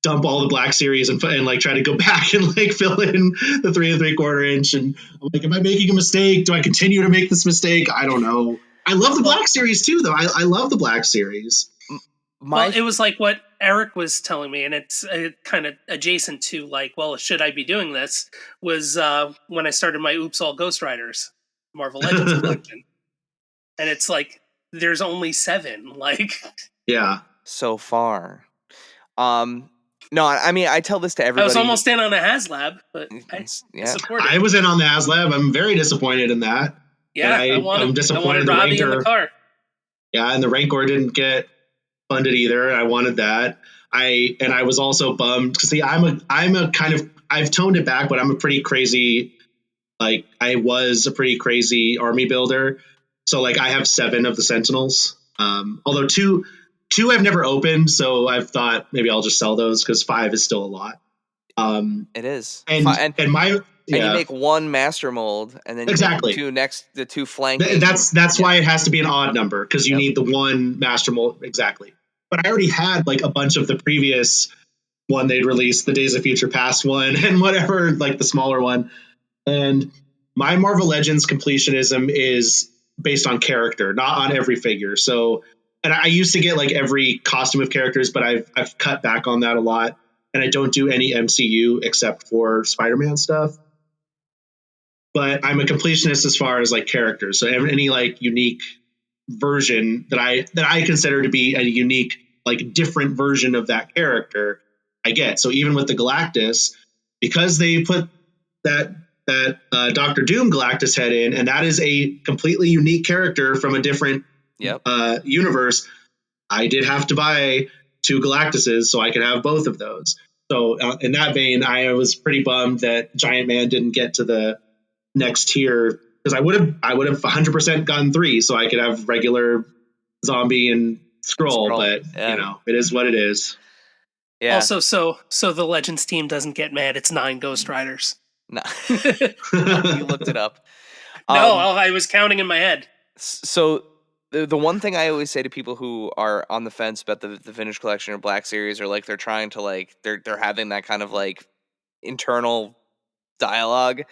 dump all the Black Series and like try to go back and like fill in the 3 3/4 inch. And I'm like, am I making a mistake? Do I continue to make this mistake? I don't know. I love the Black Series too, though. I love the Black Series. Well, it was like what Eric was telling me, and it's kind of adjacent to like, well, should I be doing this? Was when I started my Oops All Ghost Riders Marvel Legends collection, and it's like there's only 7. Like, yeah, so far. No, I mean, I tell this to everybody. I was almost in on a HasLab, but I support it. I was in on the HasLab. I'm very disappointed in that. Yeah, I'm disappointed I wanted Robbie in the car. Yeah, and the Rancor didn't get funded either. I wanted that. I was also bummed because see, I'm a kind of, I've toned it back, but I'm a pretty crazy, like I was a pretty crazy army builder. So like I have 7 of the Sentinels. Although two I've never opened, so I've thought maybe I'll just sell those because 5 is still a lot. It is, and you make 1 master mold, and then exactly the 2 flanking. That's why it has to be an odd number, because you need the 1 master mold exactly. But I already had like a bunch of the previous one they'd released, the Days of Future Past one, and whatever, like the smaller one. And my Marvel Legends completionism is based on character, not on every figure. So, and I used to get like every costume of characters, but I've cut back on that a lot. And I don't do any MCU except for Spider-Man stuff. But I'm a completionist as far as like characters. So any like unique version that I consider to be a unique, like different version of that character, I get. So even with the Galactus, because they put that Doctor Doom Galactus head in, and that is a completely unique character from a different universe, I did have to buy 2 Galactuses so I could have both of those. So in that vein, I was pretty bummed that Giant Man didn't get to the next tier, because I would have 100% gotten 3 so I could have regular Zombie and Skrull. But you know, it is what it is. Yeah. Also, so the Legends team doesn't get mad. It's 9 Ghost Riders. No, you looked it up. No, I was counting in my head. So the one thing I always say to people who are on the fence about the Vintage Collection or Black Series, or like they're trying to like they're having that kind of like internal dialogue.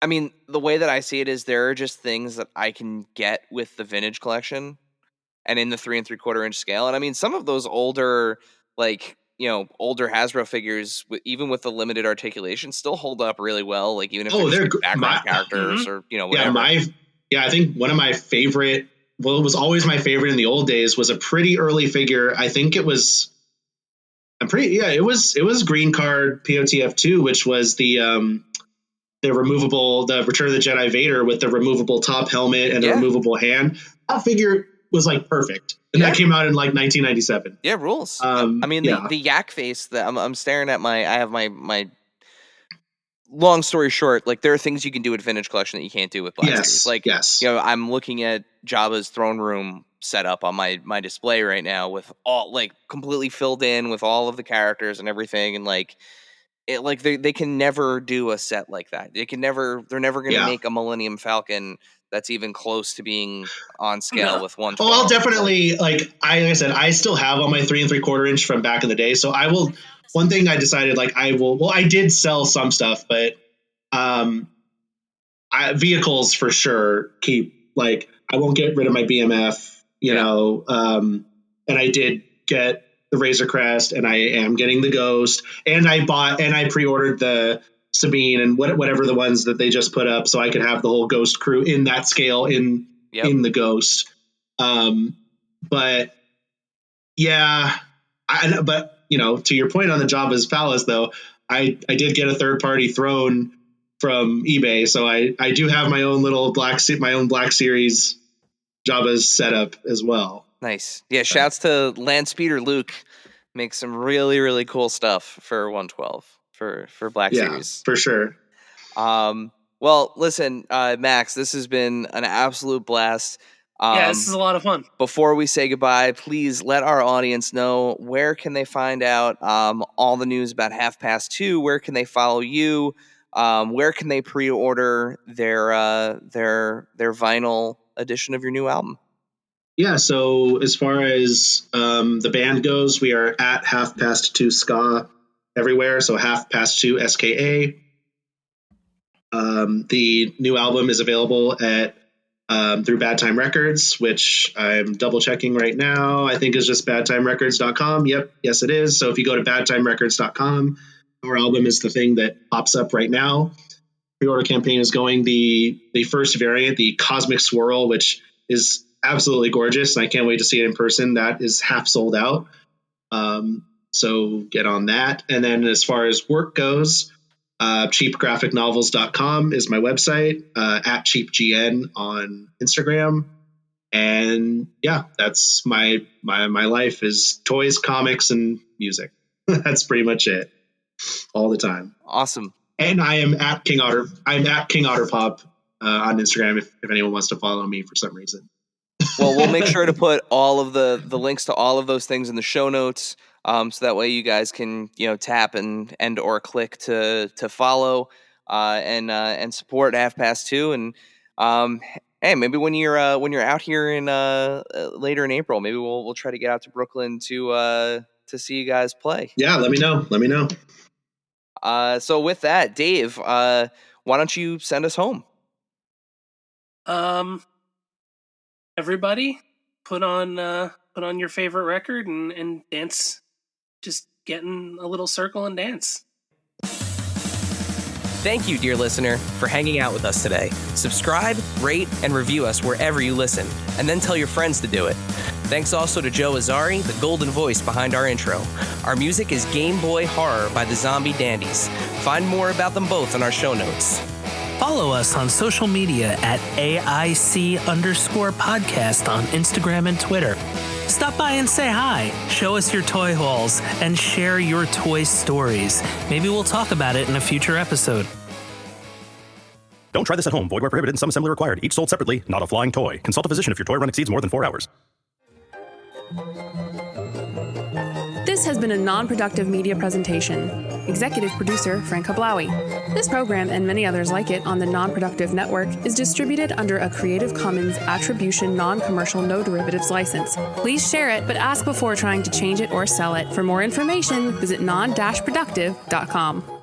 I mean, the way that I see it is there are just things that I can get with the Vintage Collection and in the 3 3/4 inch scale. And I mean, some of those older, like, you know, older Hasbro figures, even with the limited articulation, still hold up really well. Like, even if they're just background characters or, you know, whatever. I think one of my favorite, well, it was always my favorite in the old days, was a pretty early figure. I think it was, it was Green Card POTF2, which was the removable, the Return of the Jedi Vader with the removable top helmet and the removable hand. That figure was like perfect. And that came out in like 1997. Yeah, rules. I mean, the yak face that I'm staring at I have my long story short, like there are things you can do with Vintage Collection that you can't do with Black Series. Like, you know, I'm looking at Jabba's throne room setup on my display right now with all like completely filled in with all of the characters and everything. And like, it, like they can never do a set like that. They're never going to make a Millennium Falcon that's even close to being on scale with 112. Oh, I'll definitely, like I said, I still have all my 3 3/4 inch from back in the day. So I will, one thing I decided, like I did sell some stuff, but vehicles for sure keep, like I won't get rid of my BMF, you know, and I did get the Razor Crest, and I am getting the Ghost, and I pre-ordered the Sabine and whatever the ones that they just put up, so I could have the whole Ghost crew in that scale in the Ghost. But yeah, but you know, to your point on the Jabba's Palace, though, I did get a third-party throne from eBay, so I do have my own little Black Series Jabba's setup as well. Nice. Yeah, shouts to Landspeeder Luke. Makes some really, really cool stuff for 112 for Black Series. For sure. Well, listen, Max, this has been an absolute blast. This is a lot of fun. Before we say goodbye, please let our audience know, where can they find out all the news about Half Past 2? Where can they follow you? where can they pre-order their vinyl edition of your new album? Yeah, so as far as the band goes, we are at Half Past Two Ska everywhere. So Half Past Two SKA. The new album is available at through Bad Time Records, which I'm double checking right now. I think is just badtimerecords.com. Yep, yes it is. So if you go to badtimerecords.com, our album is the thing that pops up right now. Pre-order campaign is going. The first variant, the Cosmic Swirl, which is absolutely gorgeous, and I can't wait to see it in person. That is half sold out. So get on that. And then as far as work goes, cheapgraphicnovels.com is my website, at cheapgn on Instagram. And yeah, that's my life is toys, comics, and music. That's pretty much it all the time. Awesome. And I am at King Otter. I'm at King Otter Pop on Instagram if anyone wants to follow me for some reason. Well, we'll make sure to put all of the links to all of those things in the show notes, so that way you guys can tap and or click to follow and support Half Past Two. And hey, maybe when you're out here in later in April, maybe we'll try to get out to Brooklyn to see you guys play. Yeah, let me know. So with that, Dave, why don't you send us home? Everybody, put on your favorite record and dance. Just get in a little circle and dance. Thank you, dear listener, for hanging out with us today. Subscribe, rate, and review us wherever you listen, and then tell your friends to do it. Thanks also to Joe Azari, the golden voice behind our intro. Our music is Game Boy Horror by the Zombie Dandies. Find more about them both in our show notes. Follow us on social media at AIC_podcast on Instagram and Twitter. Stop by and say hi, show us your toy hauls, and share your toy stories. Maybe we'll talk about it in a future episode. Don't try this at home. Void where prohibited and some assembly required. Each sold separately, not a flying toy. Consult a physician if your toy run exceeds more than 4 hours. This has been a non-productive media presentation. Executive producer, Frank Hablawi. This program and many others like it on the Non-Productive Network is distributed under a Creative Commons Attribution Non-Commercial No Derivatives license. Please share it, but ask before trying to change it or sell it. For more information, visit non-productive.com.